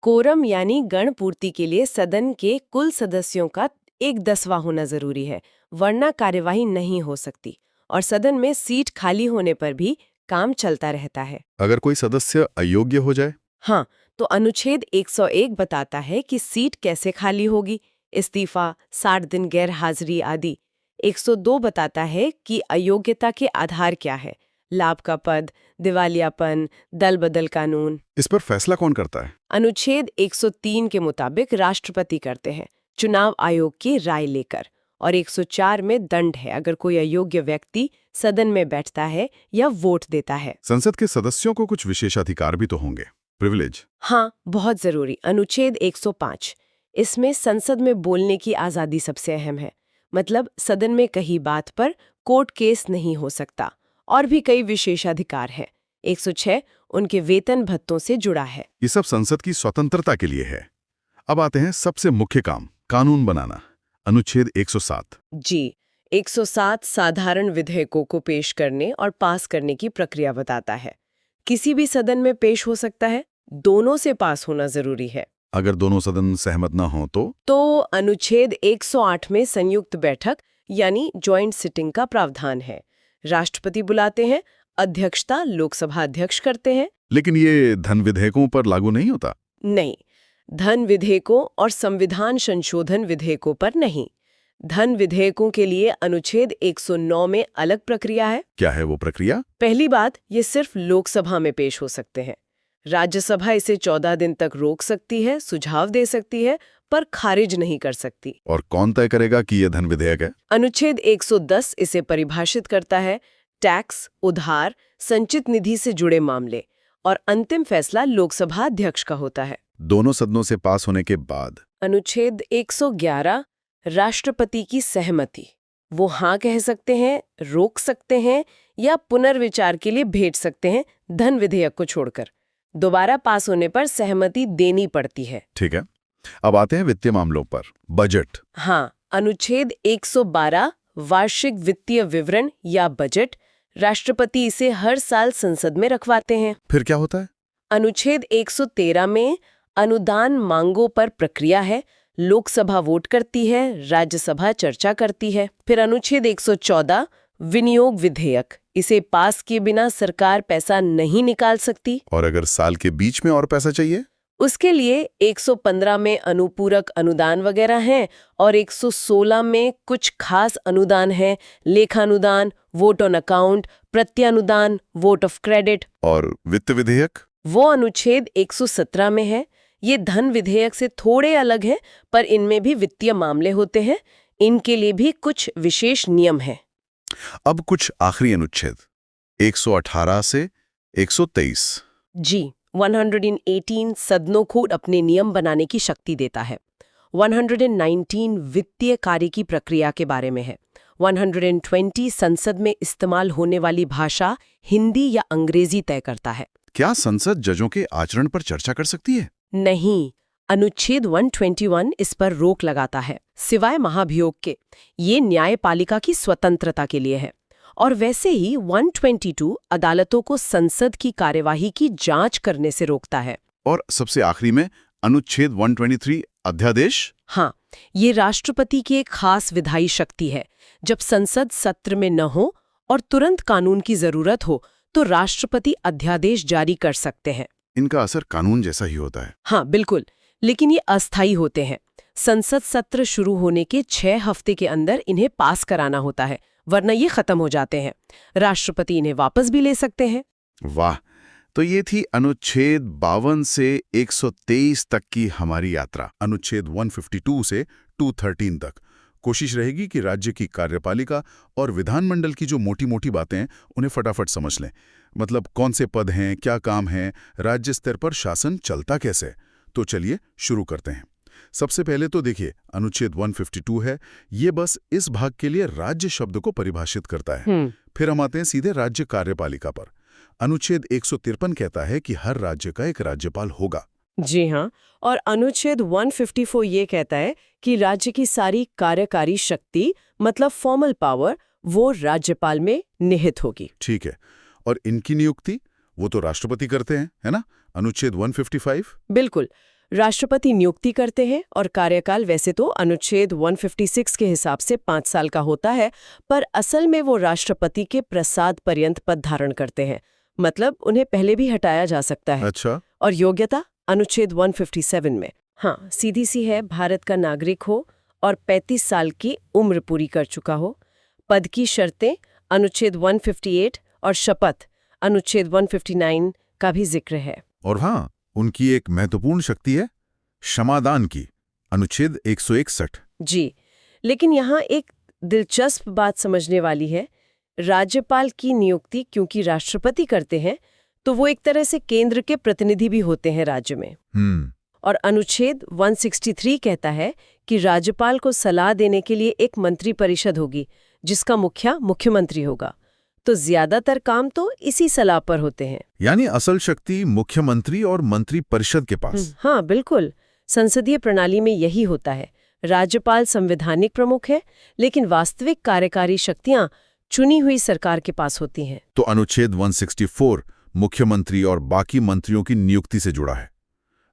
कोरम यानी गण पूर्ति के लिए सदन के कुल सदस्यों का 1/10 होना जरूरी है, वरना कार्यवाही नहीं हो सकती। और सदन में सीट खाली होने पर भी काम चलता रहता है। अगर कोई सदस्य अयोग्य हो जाए? हाँ, तो अनुच्छेद 101 बताता है कि सीट कैसे खाली होगी, इस्तीफा, 60 दिन गैर हाजिरी आदि। 102 बताता है कि अयोग्यता के आधार क्या है, लाभ का पद, दिवालियापन, दल बदल कानून। इस पर फैसला कौन करता है? अनुच्छेद 103 के मुताबिक राष्ट्रपति करते हैं, चुनाव आयोग की राय लेकर। और 104 में दंड है अगर कोई अयोग्य व्यक्ति सदन में बैठता है या वोट देता है। संसद के सदस्यों को कुछ विशेषाधिकार भी तो होंगे, प्रिविलेज? हाँ, बहुत जरूरी। अनुच्छेद 105 इसमें संसद में बोलने की आजादी सबसे अहम है। मतलब सदन में कही बात पर कोर्ट केस नहीं हो सकता। और भी कई विशेषाधिकार हैं। 106 उनके वेतन भत्तों से जुड़ा है। ये सब संसद की स्वतंत्रता के लिए है। अब आते हैं सबसे मुख्य काम, कानून बनाना। अनुच्छेद 107। जी, 107 साधारण विधेयकों को पेश करने और पास करने की प्रक्रिया बताता है। किसी भी सदन में पेश हो सकता है, दोनों से पास होना जरूरी है। अगर दोनों सदन सहमत न हो तो अनुच्छेद 108 में संयुक्त बैठक यानी जॉइंट सिटिंग का प्रावधान है। राष्ट्रपति बुलाते हैं, अध्यक्षता लोकसभा अध्यक्ष करते हैं। लेकिन ये धन विधेयकों पर लागू नहीं होता? नहीं, धन विधेयकों और संविधान संशोधन विधेयकों पर नहीं। धन विधेयकों के लिए अनुच्छेद 109 में अलग प्रक्रिया है। क्या है वो प्रक्रिया? पहली बात, ये सिर्फ लोकसभा में पेश हो सकते हैं। राज्यसभा इसे 14 दिन तक रोक सकती है, सुझाव दे सकती है, पर खारिज नहीं कर सकती। और कौन तय करेगा कि ये धन विधेयक है? अनुच्छेद 110 इसे परिभाषित करता है। टैक्स, उधार, संचित निधि से जुड़े मामले। और अंतिम फैसला लोकसभा अध्यक्ष का होता है, दोनों सदनों से पास होने के बाद। अनुच्छेद 111 राष्ट्रपति की सहमति। वो हाँ कह सकते हैं, रोक सकते हैं या पुनर्विचार के लिए भेज सकते हैं, धन विधेयक को छोड़कर। दोबारा पास होने पर सहमति देनी पड़ती है। ठीक है, अब आते हैं वित्तीय मामलों पर। बजट। हाँ, अनुच्छेद 112 वार्षिक वित्तीय विवरण या बजट। राष्ट्रपति इसे हर साल संसद में रखवाते हैं। फिर क्या होता है? अनुच्छेद 113 में अनुदान मांगों पर प्रक्रिया है। लोकसभा वोट करती है, राज्यसभा चर्चा करती है। फिर अनुच्छेद 114 विनियोग विधेयक। इसे पास किए बिना सरकार पैसा नहीं निकाल सकती। और अगर साल के बीच में और पैसा चाहिए? उसके लिए 115 में अनुपूरक अनुदान वगैरह हैं और 116 में कुछ खास अनुदान हैं, लेखानुदान, वोट ऑन अकाउंट, प्रत्यानुदान, वोट ऑफ क्रेडिट। और वित्त विधेयक? वो अनुच्छेद 117 में है। ये धन विधेयक से थोड़े अलग हैं, पर इनमें भी वित्तीय मामले होते हैं। इनके लिए भी कुछ विशेष नियम हैं। अब कुछ आखिरी अनुच्छेद 118 से 123। जी, 118 सदनों को अपने नियम बनाने की शक्ति देता है। 119 वित्तीय कार्य की प्रक्रिया के बारे में है। 120 संसद में इस्तेमाल होने वाली भाषा हिंदी या अंग्रेजी तय करता है। क्या संसद जजों के आचरण पर चर्चा कर सकती है? नहीं, अनुच्छेद 121 इस पर रोक लगाता है, सिवाय महाभियोग के। ये न्यायपालिका की स्वतंत्रता के लिए है। और वैसे ही 122 अदालतों को संसद की कार्यवाही की जांच करने से रोकता है। और सबसे आखिरी में अनुच्छेद 123 अध्यादेश? हाँ, ये राष्ट्रपति की एक खास विधायी शक्ति है। जब संसद सत्र में न हो और तुरंत कानून की जरूरत हो तो राष्ट्रपति अध्यादेश जारी कर सकते हैं। इनका असर कानून जैसा ही होता है। हाँ, बिल्कुल, लेकिन ये अस्थायी होते हैं। संसद सत्र शुरू होने के 6 हफ्ते के अंदर इन्हें पास कराना होता है, वरना ये खत्म हो जाते हैं। राष्ट्रपति इन्हें वापस भी ले सकते हैं। वाह, तो ये थी अनुच्छेद 52 से 123 तक की हमारी यात्रा। अनुच्छेद 152 से 213 तक कोशिश रहेगी कि राज्य की कार्यपालिका और विधानमंडल की जो मोटी-मोटी बातें हैं उन्हें फटाफट समझ लें। मतलब कौन से पद हैं, क्या काम हैं, राज्य स्तर पर शासन चलता कैसे। तो चलिए शुरू करते हैं। सबसे पहले तो देखिए, अनुच्छेद 152 है, ये बस इस भाग के लिए राज्य शब्द को परिभाषित करता है। फिर हम आते हैं सीधे राज्य कार्यपालिका पर। अनुच्छेद 153 कहता है कि हर राज्य का एक राज्यपाल होगा। जी हाँ, और अनुच्छेद 154 ये कहता है कि राज्य की सारी कार्यकारी शक्ति, मतलब फॉर्मल पावर, वो राज्यपाल में निहित होगी। ठीक है, और इनकी नियुक्ति वो तो राष्ट्रपति करते हैं, है ना? अनुच्छेद 155? बिल्कुल, राष्ट्रपति नियुक्ति करते हैं और कार्यकाल वैसे तो अनुच्छेद 156 के हिसाब से 5 साल का होता है, पर असल में वो राष्ट्रपति के प्रसाद पर्यंत पद धारण करते हैं। मतलब उन्हें पहले भी हटाया जा सकता है। अच्छा। और योग्यता अनुच्छेद 157 में, हाँ, सीधी सी है, भारत का नागरिक हो और 35 साल की उम्र पूरी कर चुका हो। पद की शर्तें अनुच्छेद 158 और शपथ अनुच्छेद 159 का भी जिक्र है। और हाँ, उनकी एक महत्वपूर्ण शक्ति है क्षमादान की, अनुच्छेद 161। जी, लेकिन यहाँ एक दिलचस्प बात समझने वाली है। राज्यपाल की नियुक्ति क्योंकि राष्ट्रपति करते हैं, तो वो एक तरह से केंद्र के प्रतिनिधि भी होते हैं राज्य में। और अनुच्छेद 163 कहता है कि राज्यपाल को सलाह देने के लिए एक मंत्री परिषद होगी, जिसका मुखिया मुख्यमंत्री होगा। तो ज्यादातर काम तो इसी सलाह पर होते हैं। यानी असल शक्ति मुख्यमंत्री और मंत्री परिषद के पास। हाँ, बिल्कुल, संसदीय प्रणाली में यही होता है। राज्यपाल संवैधानिक प्रमुख है, लेकिन वास्तविक कार्यकारी शक्तियां चुनी हुई सरकार के पास होती हैं। तो अनुच्छेद 164 मुख्यमंत्री और बाकी मंत्रियों की नियुक्ति से जुड़ा है।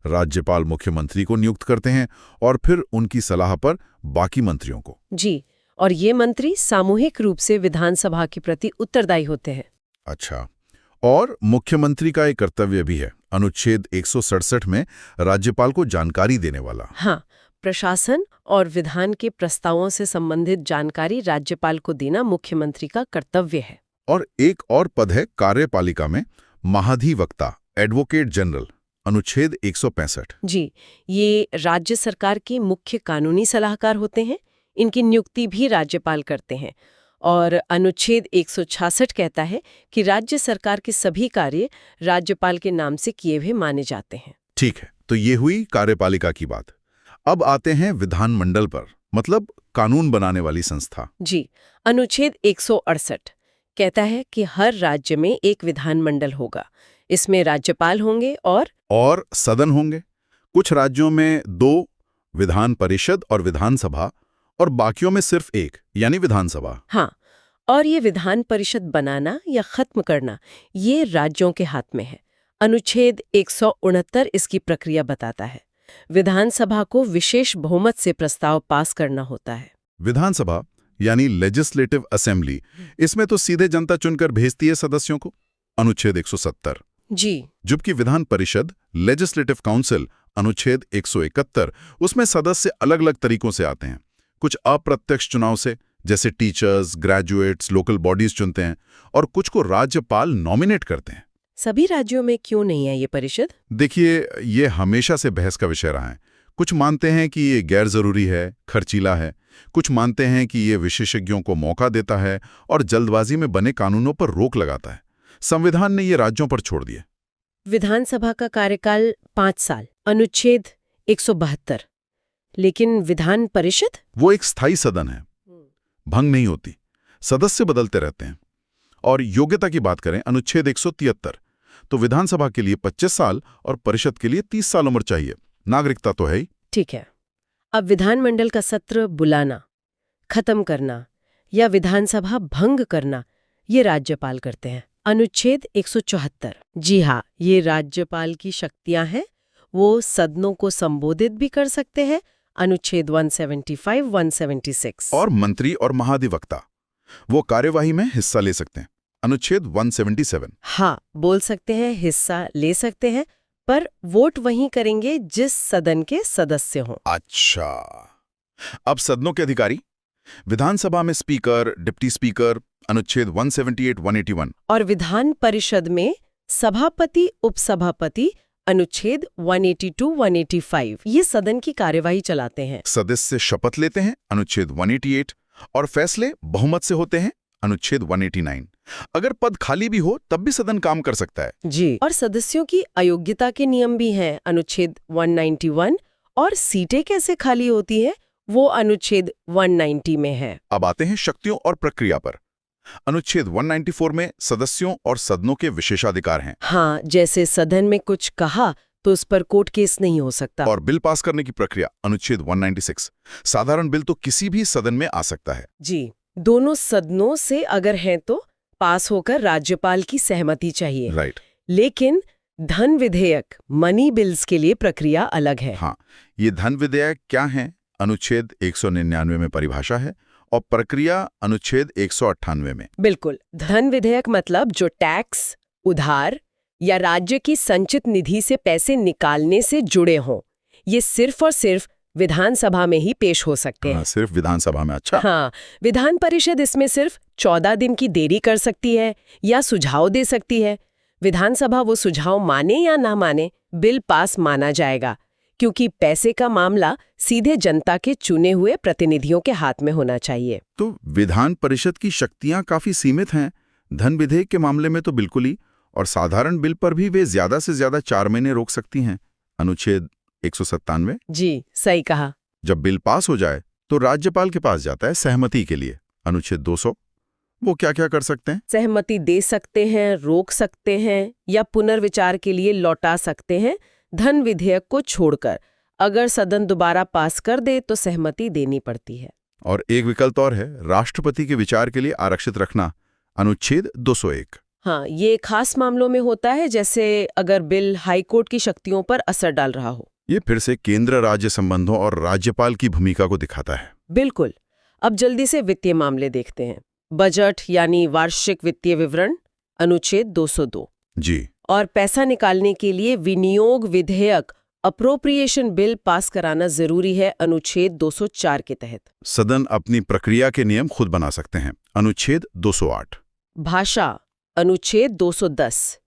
राज्यपाल मुख्यमंत्री को नियुक्त करते हैं और फिर उनकी सलाह पर बाकी मंत्रियों को। जी, और ये मंत्री सामूहिक रूप से विधानसभा के प्रति उत्तरदायी होते हैं। अच्छा, और मुख्यमंत्री का एक कर्तव्य भी है, अनुच्छेद 167 में राज्यपाल को जानकारी देने वाला। हाँ, प्रशासन और विधान के प्रस्तावों से संबंधित जानकारी राज्यपाल को देना मुख्यमंत्री का कर्तव्य है। और एक और पद है कार्यपालिका में, महाधिवक्ता, एडवोकेट जनरल, अनुच्छेद 165। जी, ये राज्य सरकार के मुख्य कानूनी सलाहकार होते हैं। इनकी नियुक्ति भी राज्यपाल करते हैं। और अनुच्छेद 166 कहता है कि राज्य सरकार के सभी कार्य राज्यपाल के नाम से किए हुए माने जाते हैं। ठीक है, तो ये हुई कार्यपालिका की बात। अब आते हैं विधानमंडल पर, मतलब कानून बनाने वाली संस्था। जी, अनुच्छेद 168 कहता है कि हर राज्य में एक विधानमंडल होगा। इसमें राज्यपाल होंगे और सदन होंगे। कुछ राज्यों में 2, विधान परिषद और विधानसभा, और बाकियों में सिर्फ 1, यानी विधानसभा। हाँ, और ये विधान परिषद बनाना या खत्म करना ये राज्यों के हाथ में है। अनुच्छेद 169 इसकी प्रक्रिया बताता है। विधानसभा को विशेष बहुमत से प्रस्ताव पास करना होता है। विधानसभा यानी लेजिस्लेटिव असेंबली, इसमें तो सीधे जनता चुनकर भेजती है सदस्यों को, अनुच्छेद 170। जी, जबकि विधान परिषद, लेजिस्लेटिव काउंसिल, अनुच्छेद 171, उसमें सदस्य अलग अलग तरीकों से आते हैं। कुछ अप्रत्यक्ष चुनाव से, जैसे टीचर्स, ग्रेजुएट्स, लोकल बॉडीज चुनते हैं, और कुछ को राज्यपाल नॉमिनेट करते हैं। सभी राज्यों में क्यों नहीं है ये परिषद? देखिए, ये हमेशा से बहस का विषय रहा है। कुछ मानते हैं कि ये गैर जरूरी है, खर्चीला है। कुछ मानते हैं कि ये विशेषज्ञों को मौका देता है और जल्दबाजी में बने कानूनों पर रोक लगाता है। संविधान ने ये राज्यों पर छोड़ दिए। विधानसभा का कार्यकाल 5 साल, अनुच्छेद 172। लेकिन विधान परिषद वो एक स्थायी सदन है। भंग नहीं होती, सदस्य बदलते रहते हैं। और योग्यता की बात करें, अनुच्छेद 173, तो विधानसभा के लिए 25 साल और परिषद के लिए 30 साल उम्र चाहिए। नागरिकता तो है ही। ठीक है। अब विधानमंडल का सत्र बुलाना, खत्म करना या विधानसभा भंग करना ये राज्यपाल करते हैं। अनुच्छेद 174। जी हाँ, ये राज्यपाल की शक्तियां हैं। वो सदनों को संबोधित भी कर सकते हैं। अनुच्छेद 175, 176। और मंत्री और महाधिवक्ता वो कार्यवाही में हिस्सा ले सकते हैं। अनुच्छेद 177। हाँ, बोल सकते हैं, हिस्सा ले सकते हैं, पर वोट वहीं करेंगे जिस सदन के सदस्य हों। अच्छा, अब सदनों के अधिकारी, विधानसभा में स्पीकर, डिप्टी स्पीकर, अनुच्छेद 178, 181। और विधान परिषद में सभापति, उपसभापति, अनुच्छेद 182, 185 ये सदन की कार्यवाही चलाते हैं। सदस्य शपथ लेते हैं, अनुच्छेद 188, और फैसले बहुमत से होते हैं, अनुच्छेद 189। अगर पद खाली भी हो तब भी सदन काम कर सकता है। जी, और सदस्यों की अयोग्यता के नियम भी हैं, अनुच्छेद 191, और सीटें कैसे खाली होती हैं वो अनुच्छेद 190 में है। अब आते हैं शक्तियों और प्रक्रिया पर। अनुच्छेद 194 में सदस्यों और सदनों के विशेषाधिकार हैं। हाँ, जैसे सदन में कुछ कहा तो उस पर कोर्ट केस नहीं हो सकता। और बिल पास करने की प्रक्रिया, अनुच्छेद 196। साधारण बिल तो किसी भी सदन में आ सकता है। जी, दोनों सदनों से अगर हैं तो पास होकर राज्यपाल की सहमति चाहिए। राइट। लेकिन धन विधेयक, मनी बिल्स के लिए प्रक्रिया अलग है। हाँ, ये धन विधेयक क्या है? अनुच्छेद 199 में परिभाषा है और प्रक्रिया अनुच्छेद 198 में। बिल्कुल, धन विधेयक मतलब जो टैक्स, उधार या राज्य की संचित निधि से पैसे निकालने से जुड़े हों, ये सिर्फ और सिर्फ विधानसभा में ही पेश हो सकते हैं। सिर्फ विधानसभा में। अच्छा। हाँ, विधान परिषद इसमें सिर्फ 14 दिन की देरी कर सकती है या सुझाव दे सकती है। विधानसभा वो सुझाव माने या ना माने, बिल पास माना जाएगा, क्योंकि पैसे का मामला सीधे जनता के चुने हुए प्रतिनिधियों के हाथ में होना चाहिए। तो विधान परिषद की शक्तियां काफी सीमित हैं। धन विधेयक के मामले में तो बिल्कुल ही, और साधारण बिल पर भी वे ज्यादा से ज्यादा 4 महीने रोक सकती हैं। अनुच्छेद 197। जी, सही कहा। जब बिल पास हो जाए तो राज्यपाल के पास जाता है सहमति के लिए। अनुच्छेद 200। वो क्या क्या कर सकते हैं? सहमति दे सकते हैं, रोक सकते हैं या पुनर्विचार के लिए लौटा सकते हैं, धन विधेयक को छोड़कर। अगर सदन दोबारा पास कर दे तो सहमति देनी पड़ती है। और एक विकल्प और है, राष्ट्रपति के विचार के लिए आरक्षित रखना। अनुच्छेद 201। हाँ, ये खास मामलों में होता है, जैसे अगर बिल हाईकोर्ट की शक्तियों पर असर डाल रहा हो। ये फिर से केंद्र राज्य संबंधों और राज्यपाल की भूमिका को दिखाता है। बिल्कुल। अब जल्दी से वित्तीय मामले देखते हैं। बजट यानी वार्षिक वित्तीय विवरण, अनुच्छेद 202। जी। और पैसा निकालने के लिए विनियोग विधेयक, अप्रोप्रिएशन बिल पास कराना जरूरी है, अनुच्छेद 204 के तहत। सदन अपनी प्रक्रिया के नियम खुद बना सकते हैं। अनुच्छेद 208। भाषा, अनुच्छेद 210।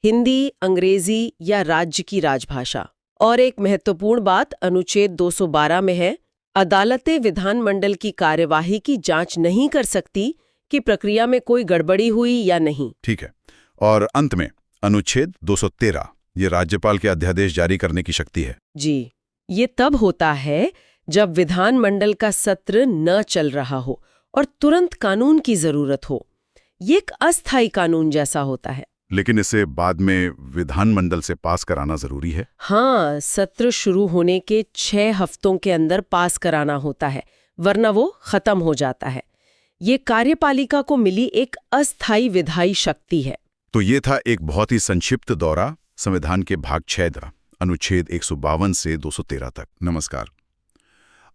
हिंदी, अंग्रेजी या राज्य की राजभाषा। और एक महत्वपूर्ण बात अनुच्छेद 212 में है, अदालतें विधानमंडल की कार्यवाही की जांच नहीं कर सकती कि प्रक्रिया में कोई गड़बड़ी हुई या नहीं। ठीक है। और अंत में अनुच्छेद 213, ये राज्यपाल के अध्यादेश जारी करने की शक्ति है। जी, ये तब होता है जब विधानमंडल का सत्र न चल रहा हो और तुरंत कानून की जरूरत हो। ये एक अस्थायी कानून जैसा होता है। लेकिन इसे बाद में विधानमंडल से पास कराना जरूरी है। हाँ, सत्र शुरू होने के 6 हफ्तों के अंदर पास कराना होता है, वरना वो खत्म हो जाता है। ये कार्यपालिका को मिली एक अस्थायी विधायी शक्ति है। तो ये था एक बहुत ही संक्षिप्त दौरा संविधान के भाग 6 अनुच्छेद 152 से 213 तक। नमस्कार।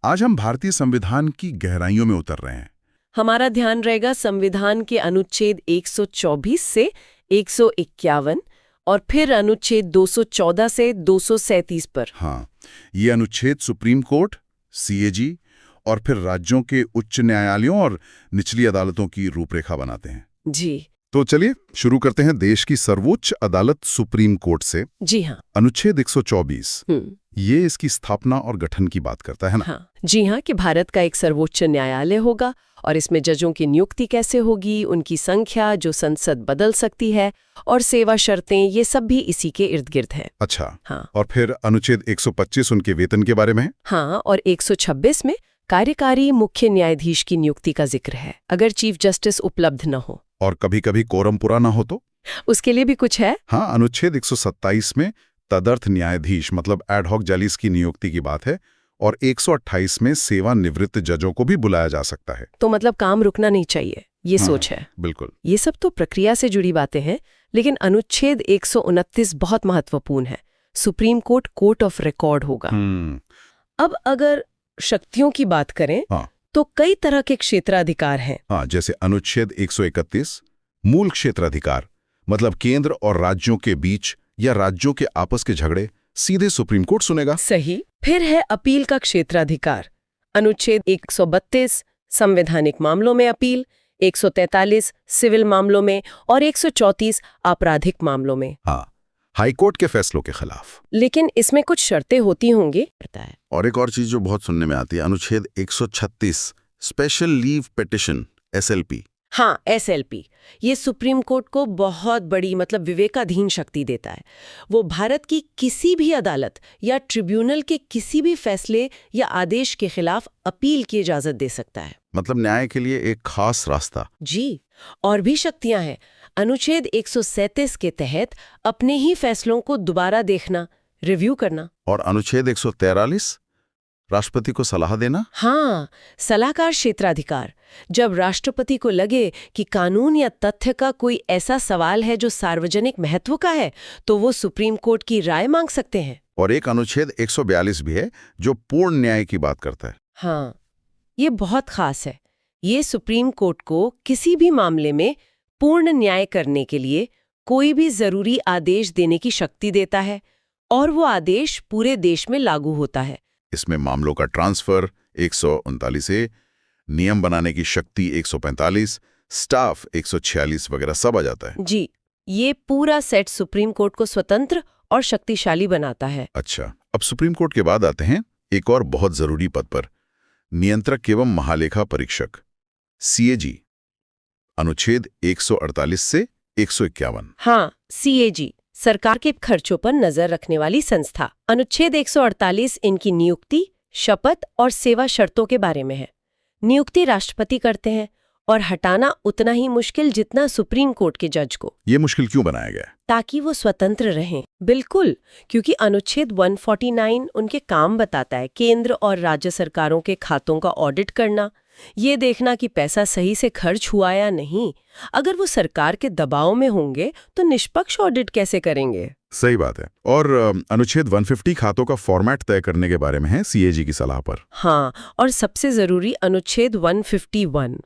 आज हम भारतीय संविधान की गहराइयों में उतर रहे हैं। हमारा ध्यान रहेगा संविधान के अनुच्छेद 124 से 151 और फिर अनुच्छेद 214 से 237 पर। हाँ, ये अनुच्छेद सुप्रीम कोर्ट, सीएजी और फिर राज्यों के उच्च न्यायालयों और निचली अदालतों की रूपरेखा बनाते हैं। जी, तो चलिए शुरू करते हैं देश की सर्वोच्च अदालत सुप्रीम कोर्ट से। जी हाँ। अनुच्छेद 124 ये इसकी स्थापना और गठन की बात करता है ना? हाँ, जी हाँ, कि भारत का एक सर्वोच्च न्यायालय होगा और इसमें जजों की नियुक्ति कैसे होगी, उनकी संख्या जो संसद बदल सकती है और सेवा शर्तें, ये सब भी इसी के इर्द गिर्द है। अच्छा। हाँ। और फिर अनुच्छेद 125 उनके वेतन के बारे में है। हाँ, और 126 में कार्यकारी मुख्य न्यायाधीश की नियुक्ति का जिक्र है, अगर चीफ जस्टिस उपलब्ध न हो। और कभी-कभी कोरम पूरा ना हो तो? उसके लिए भी कुछ है? हाँ, अनुच्छेद 127 में तदर्थ न्यायाधीश मतलब एडहॉक जलिस की नियुक्ति की बात है और 128 में सेवानिवृत्त जजों को भी बुलाया जा सकता है। तो मतलब काम रुकना नहीं चाहिए, ये हाँ, सोच है। बिल्कुल। ये सब तो प्रक्रिया से जुड़ी बातें हैं, लेकिन अनुच्छेद 129 बहुत महत्वपूर्ण है। Supreme court court of record होगा। अब अगर शक्तियों की बात करें हाँ। तो कई तरह के क्षेत्राधिकार हैं। हाँ, जैसे अनुच्छेद 131 मूल क्षेत्राधिकार मतलब केंद्र और राज्यों के बीच या राज्यों के आपस के झगड़े सीधे सुप्रीम कोर्ट सुनेगा। सही। फिर है अपील का क्षेत्राधिकार। अनुच्छेद 132 संवैधानिक मामलों में अपील, 143 सिविल मामलों में और 134 आपराधिक मामलों में। हाँ, हाईकोर्ट के फैसलों के खिलाफ। लेकिन इसमें कुछ शर्तें होती होंगी, पता है। और एक और चीज जो बहुत सुनने में आती है, अनुच्छेद 136 स्पेशल लीव पिटिशन SLP। हाँ, SLP ये सुप्रीम कोर्ट को बहुत बड़ी मतलब विवेकाधीन शक्ति देता है। वो भारत की किसी भी अदालत या ट्रिब्यूनल के किसी भी फैसले या आदेश के खिलाफ अपील की इजाजत दे सकता है। मतलब न्याय के लिए एक खास रास्ता। जी, और भी शक्तियां हैं। अनुच्छेद 137 के तहत अपने ही फैसलों को दोबारा देखना, रिव्यू करना। और अनुच्छेद 143 राष्ट्रपति को सलाह देना। हाँ, सलाहकार क्षेत्राधिकार। जब राष्ट्रपति को लगे कि कानून या तथ्य का कोई ऐसा सवाल है जो सार्वजनिक महत्व का है, तो वो सुप्रीम कोर्ट की राय मांग सकते हैं। और एक अनुच्छेद 142 भी है जो पूर्ण न्याय की बात करता है। हाँ, ये बहुत खास है। ये सुप्रीम कोर्ट को किसी भी मामले में पूर्ण न्याय करने के लिए कोई भी जरूरी आदेश देने की शक्ति देता है और वो आदेश पूरे देश में लागू होता है। इसमें मामलों का ट्रांसफर 139A, नियम बनाने की शक्ति 145, स्टाफ 146 वगैरह सब आ जाता है। जी, ये पूरा सेट सुप्रीम कोर्ट को स्वतंत्र और शक्तिशाली बनाता है। अच्छा, अब सुप्रीम कोर्ट के बाद आते हैं एक और बहुत जरूरी पद पर, नियंत्रक एवं महालेखा परीक्षक CAG, अनुच्छेद 148 से 151। हाँ, CAG सरकार के खर्चों पर नजर रखने वाली संस्था। अनुच्छेद 148 इनकी नियुक्ति, शपथ और सेवा शर्तों के बारे में है। नियुक्ति राष्ट्रपति करते हैं और हटाना उतना ही मुश्किल जितना सुप्रीम कोर्ट के जज को। ये मुश्किल क्यों बनाया गया? ताकि वो स्वतंत्र रहें। बिल्कुल, क्योंकि अनुच्छेद 149 उनके काम बताता है, केंद्र और राज्य सरकारों के खातों का ऑडिट करना, ये देखना कि पैसा सही से खर्च हुआ या नहीं। अगर वो सरकार के दबाव में होंगे तो निष्पक्ष ऑडिट कैसे करेंगे? सही बात है। और अनुच्छेद 150 खातों का फॉर्मेट तय करने के बारे में है CAG की सलाह पर। हाँ, और सबसे जरूरी अनुच्छेद 151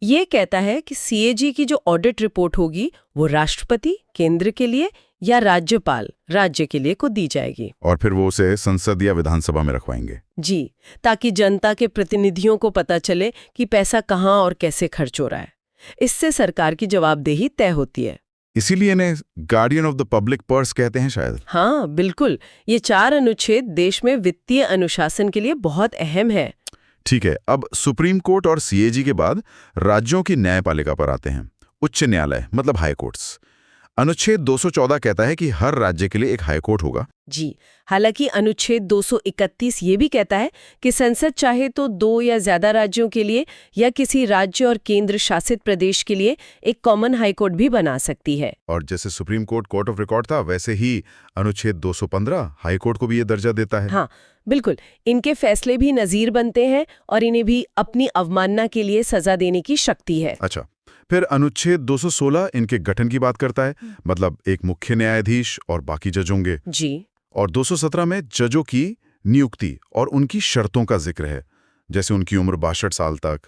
ये कहता है कि CAG की जो ऑडिट रिपोर्ट होगी वो राष्ट्रपति केंद्र के लिए या राज्यपाल राज्य के लिए को दी जाएगी। और फिर वो उसे संसद या विधानसभा में रखवाएंगे। जी, ताकि जनता के प्रतिनिधियों को पता चले कि पैसा कहाँ और कैसे खर्च हो रहा है। इससे सरकार की जवाबदेही तय होती है। इसीलिए इन्हें guardian of the public purse कहते हैं शायद। हाँ, बिल्कुल। ये 4 अनुच्छेद देश में वित्तीय अनुशासन के लिए बहुत अहम है। ठीक है, अब सुप्रीम कोर्ट और CAG के बाद राज्यों की न्यायपालिका पर आते हैं। उच्च न्यायालय मतलब हाई कोर्ट्स। अनुच्छेद 214 कहता है कि हर राज्य के लिए एक हाई कोर्ट होगा। जी, हालांकि अनुच्छेद 231 ये भी कहता है कि संसद चाहे तो 2 या ज्यादा राज्यों के लिए या किसी राज्य और केंद्र शासित प्रदेश के लिए एक कॉमन हाई कोर्ट भी बना सकती है। और जैसे supreme court court of record था, वैसे ही अनुच्छेद 215 हाई कोर्ट को भी ये दर्जा देता है। हाँ, बिल्कुल। इनके फैसले भी नजीर बनते हैं और इन्हें भी अपनी अवमानना के लिए सजा देने की शक्ति है। अच्छा, फिर अनुच्छेद 216 इनके गठन की बात करता है, मतलब एक मुख्य न्यायाधीश और बाकी जज होंगे। जी, और 217 में जजों की नियुक्ति और उनकी शर्तों का जिक्र है, जैसे उनकी उम्र 62 साल तक।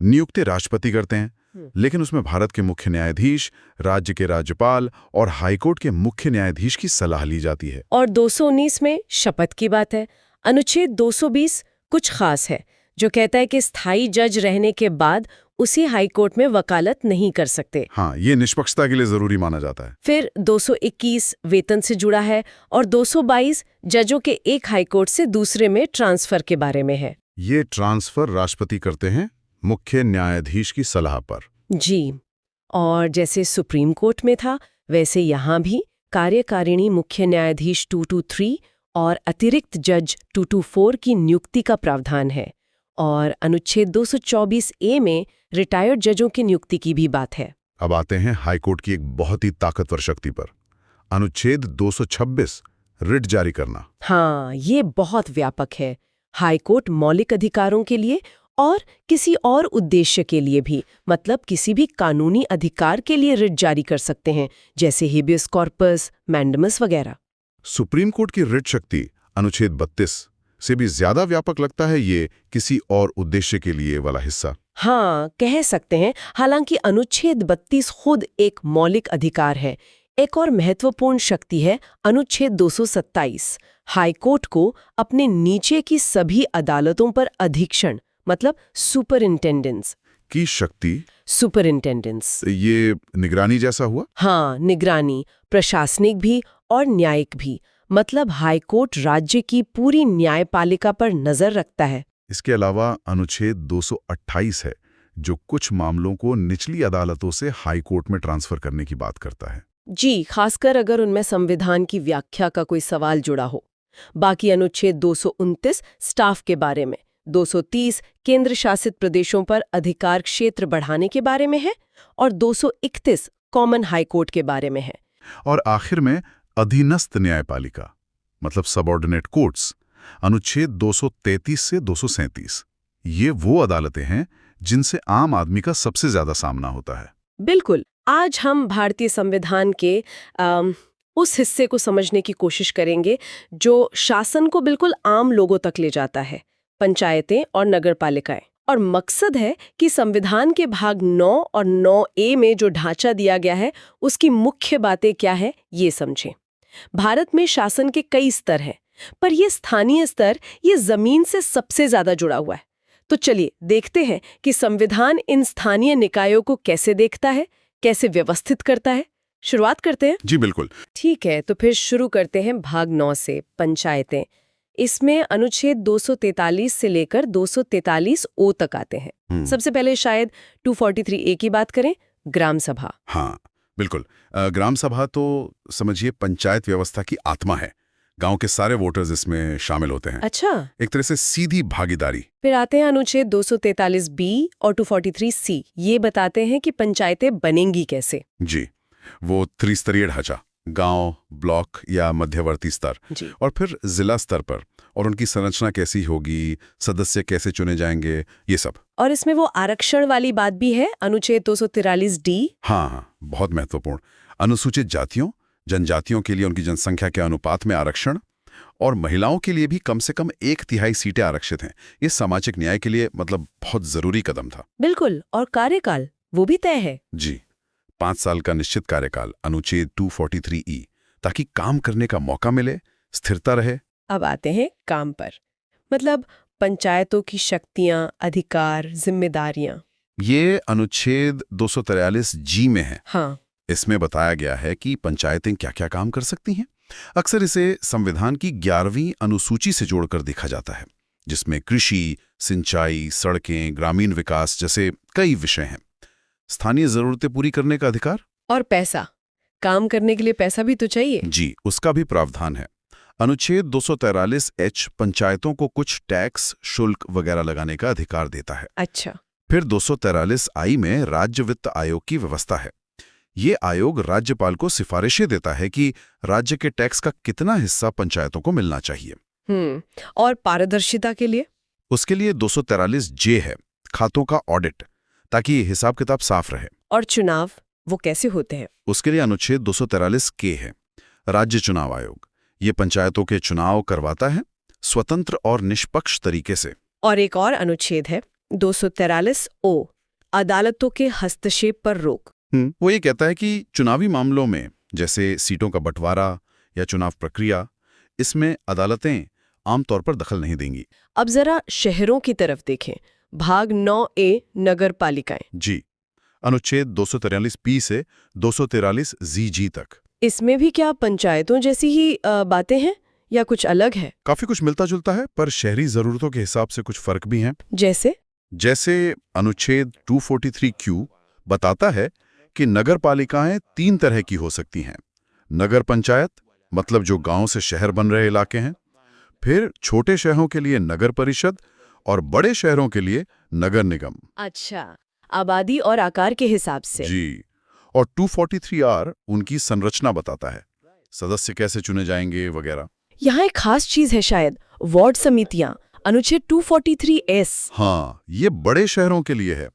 नियुक्ति राष्ट्रपति करते हैं, लेकिन उसमें भारत के मुख्य न्यायाधीश, राज्य के राज्यपाल और हाईकोर्ट के मुख्य न्यायाधीश की सलाह ली जाती है। और 219 में शपथ की बात है। अनुच्छेद 220 कुछ खास है, जो कहता है कि स्थायी जज रहने के बाद उसी हाईकोर्ट में वकालत नहीं कर सकते। हाँ, ये निष्पक्षता के लिए जरूरी माना जाता है। फिर 221 वेतन से जुड़ा है और 222 जजों के एक हाईकोर्ट से दूसरे में ट्रांसफर के बारे में है। ये ट्रांसफर राष्ट्रपति करते हैं मुख्य न्यायाधीश की सलाह पर। जी, और जैसे सुप्रीम कोर्ट में था वैसे यहाँ भी कार्यकारिणी मुख्य न्यायाधीश 223 और अतिरिक्त जज 224 की नियुक्ति का प्रावधान है। और अनुच्छेद 224 ए में रिटायर्ड जजों की नियुक्ति की भी बात है। अब आते हैं हाईकोर्ट की एक बहुत ही ताकतवर शक्ति पर। अनुच्छेद 226 रिट जारी करना। हाँ, ये बहुत व्यापक है। हाईकोर्ट मौलिक अधिकारों के लिए और किसी और उद्देश्य के लिए भी, मतलब किसी भी कानूनी अधिकार के लिए रिट जारी कर सकते हैं, जैसे हेबियस कॉर्पस, मैंडेमस वगैरह। सुप्रीम कोर्ट की रिट शक्ति अनुच्छेद 32 से भी ज्यादा व्यापक लगता है ये किसी और उद्देश्य के लिए वाला हिस्सा। हाँ, कह सकते हैं। हालांकि अनुच्छेद 32 खुद एक मौलिक अधिकार है। एक और महत्वपूर्ण शक्ति है अनुच्छेद 227। हाईकोर्ट को अपने नीचे की सभी अदालतों पर अधीक्षण, मतलब सुपरिंटेंडेंस की शक्ति। सुपरिंटेंडेंस ये निगरानी जैसा हुआ? हाँ, निगरानी, प्रशासनिक भी और न्यायिक भी। मतलब हाईकोर्ट राज्य की पूरी न्यायपालिका पर नजर रखता है। इसके अलावा अनुच्छेद 228 है जो कुछ मामलों को निचली अदालतों से हाईकोर्ट में ट्रांसफर करने की बात करता है। जी, खासकर अगर उनमें संविधान की व्याख्या का कोई सवाल जुड़ा हो। बाकी अनुच्छेद 229 स्टाफ के बारे में, 230 केंद्र शासित प्रदेशों पर अधिकार क्षेत्र बढ़ाने के बारे में है और 231 कॉमन हाईकोर्ट के बारे में है। और आखिर में अधीनस्थ न्यायपालिका, मतलब सबऑर्डिनेट कोर्ट्स, अनुच्छेद 233 से 237। ये वो अदालतें हैं जिनसे आम आदमी का सबसे ज्यादा सामना होता है। बिल्कुल। आज हम भारतीय संविधान के उस हिस्से को समझने की कोशिश करेंगे जो शासन को बिल्कुल आम लोगों तक ले जाता है, पंचायतें और नगरपालिकाएं। और मकसद है कि संविधान के भाग 9 और 9A में जो ढांचा दिया गया है उसकी मुख्य बातें क्या है ये समझें। भारत में शासन के कई स्तर हैं, पर ये स्थानीय स्तर ये जमीन से सबसे ज्यादा जुड़ा हुआ है। तो चलिए देखते हैं कि संविधान इन स्थानीय निकायों को कैसे देखता है, कैसे व्यवस्थित करता है। शुरुआत करते हैं। जी बिल्कुल। ठीक है, तो फिर शुरू करते हैं भाग 9 से, पंचायतें। इसमें अनुच्छेद 243 से लेकर 243 ओ तक आते हैं। सबसे पहले शायद 243A की बात करें, ग्राम सभा। हाँ बिल्कुल। ग्राम सभा तो समझिए पंचायत व्यवस्था की आत्मा है। गांव के सारे वोटर्स इसमें शामिल होते हैं। अच्छा। एक तरह से सीधी भागीदारी। फिर आते हैं अनुच्छेद 243B और 243C। ये बताते हैं कि पंचायतें बनेंगी कैसे। जी, वो त्रिस्तरीय ढांचा, गांव, ब्लॉक या मध्यवर्ती स्तर, और फिर जिला स्तर पर, और उनकी संरचना कैसी होगी, सदस्य कैसे चुने जाएंगे, ये सब। और इसमें वो आरक्षण वाली बात भी है, अनुच्छेद 243D। हाँ, बहुत महत्वपूर्ण। अनुसूचित जातियों, जनजातियों के लिए उनकी जनसंख्या के अनुपात में आरक्षण, और महिलाओं के लिए भी कम से कम 1/3 सीटें आरक्षित हैं। ये सामाजिक न्याय के लिए मतलब बहुत जरूरी कदम था। बिल्कुल। और कार्यकाल वो भी तय है। जी, 5 साल का निश्चित कार्यकाल, अनुच्छेद 243E, ताकि काम करने का मौका मिले, स्थिरता रहे। अब आते हैं काम पर, मतलब पंचायतों की शक्तियां, अधिकार, जिम्मेदारियां। ये अनुच्छेद 243G में है। हाँ। इसमें बताया गया है कि पंचायतें क्या क्या काम कर सकती हैं। अक्सर इसे संविधान की 11वीं अनुसूची से जोड़कर देखा जाता है, जिसमें कृषि, सिंचाई, सड़कें, ग्रामीण विकास जैसे कई विषय हैं। स्थानीय जरूरतें पूरी करने का अधिकार और पैसा, काम करने के लिए पैसा भी तो चाहिए। जी, उसका भी प्रावधान है। अनुच्छेद 243H पंचायतों को कुछ टैक्स, शुल्क वगैरह लगाने का अधिकार देता है। अच्छा। फिर 243I में राज्य वित्त आयोग की व्यवस्था है। ये आयोग राज्यपाल को सिफारिशें देता है कि राज्य के टैक्स का कितना हिस्सा पंचायतों को मिलना चाहिए। और पारदर्शिता के लिए? उसके लिए 243J है, खातों का ऑडिट, ताकि हिसाब किताब साफ रहे। और चुनाव वो कैसे होते हैं? उसके लिए अनुच्छेद 243K है, राज्य चुनाव आयोग। ये पंचायतों के चुनाव करवाता है, स्वतंत्र और निष्पक्ष तरीके से। और एक और अनुच्छेद है 243O, अदालतों के हस्तक्षेप पर रोक। वो ये कहता है कि चुनावी मामलों में, जैसे सीटों का बंटवारा या चुनाव प्रक्रिया, इसमें अदालतें आमतौर पर दखल नहीं देंगी। अब जरा शहरों की तरफ देखें, भाग 9A, नगर पालिकाएं। जी, अनुच्छेद 243P से 243ZG तक। इसमें भी क्या पंचायतों जैसी ही बातें हैं या कुछ अलग है? काफी कुछ मिलता जुलता है, पर शहरी जरूरतों के हिसाब से कुछ फर्क भी हैं। जैसे अनुच्छेद 243Q बताता है कि नगर पालिकाएं 3 तरह की हो सकती हैं। नगर पंचायत, मतलब जो गांव से शहर बन रहे इलाके हैं, फिर छोटे शहरों के लिए नगर परिषद, और बड़े शहरों के लिए नगर निगम। अच्छा, आबादी और आकार के हिसाब से। जी। और 243R उनकी संरचना बताता है, सदस्य कैसे चुने जाएंगे वगैरह। यहाँ एक खास चीज है शायद, वार्ड समितियां, अनुच्छेद 243S। हाँ, ये बड़े शहरों के लिए है,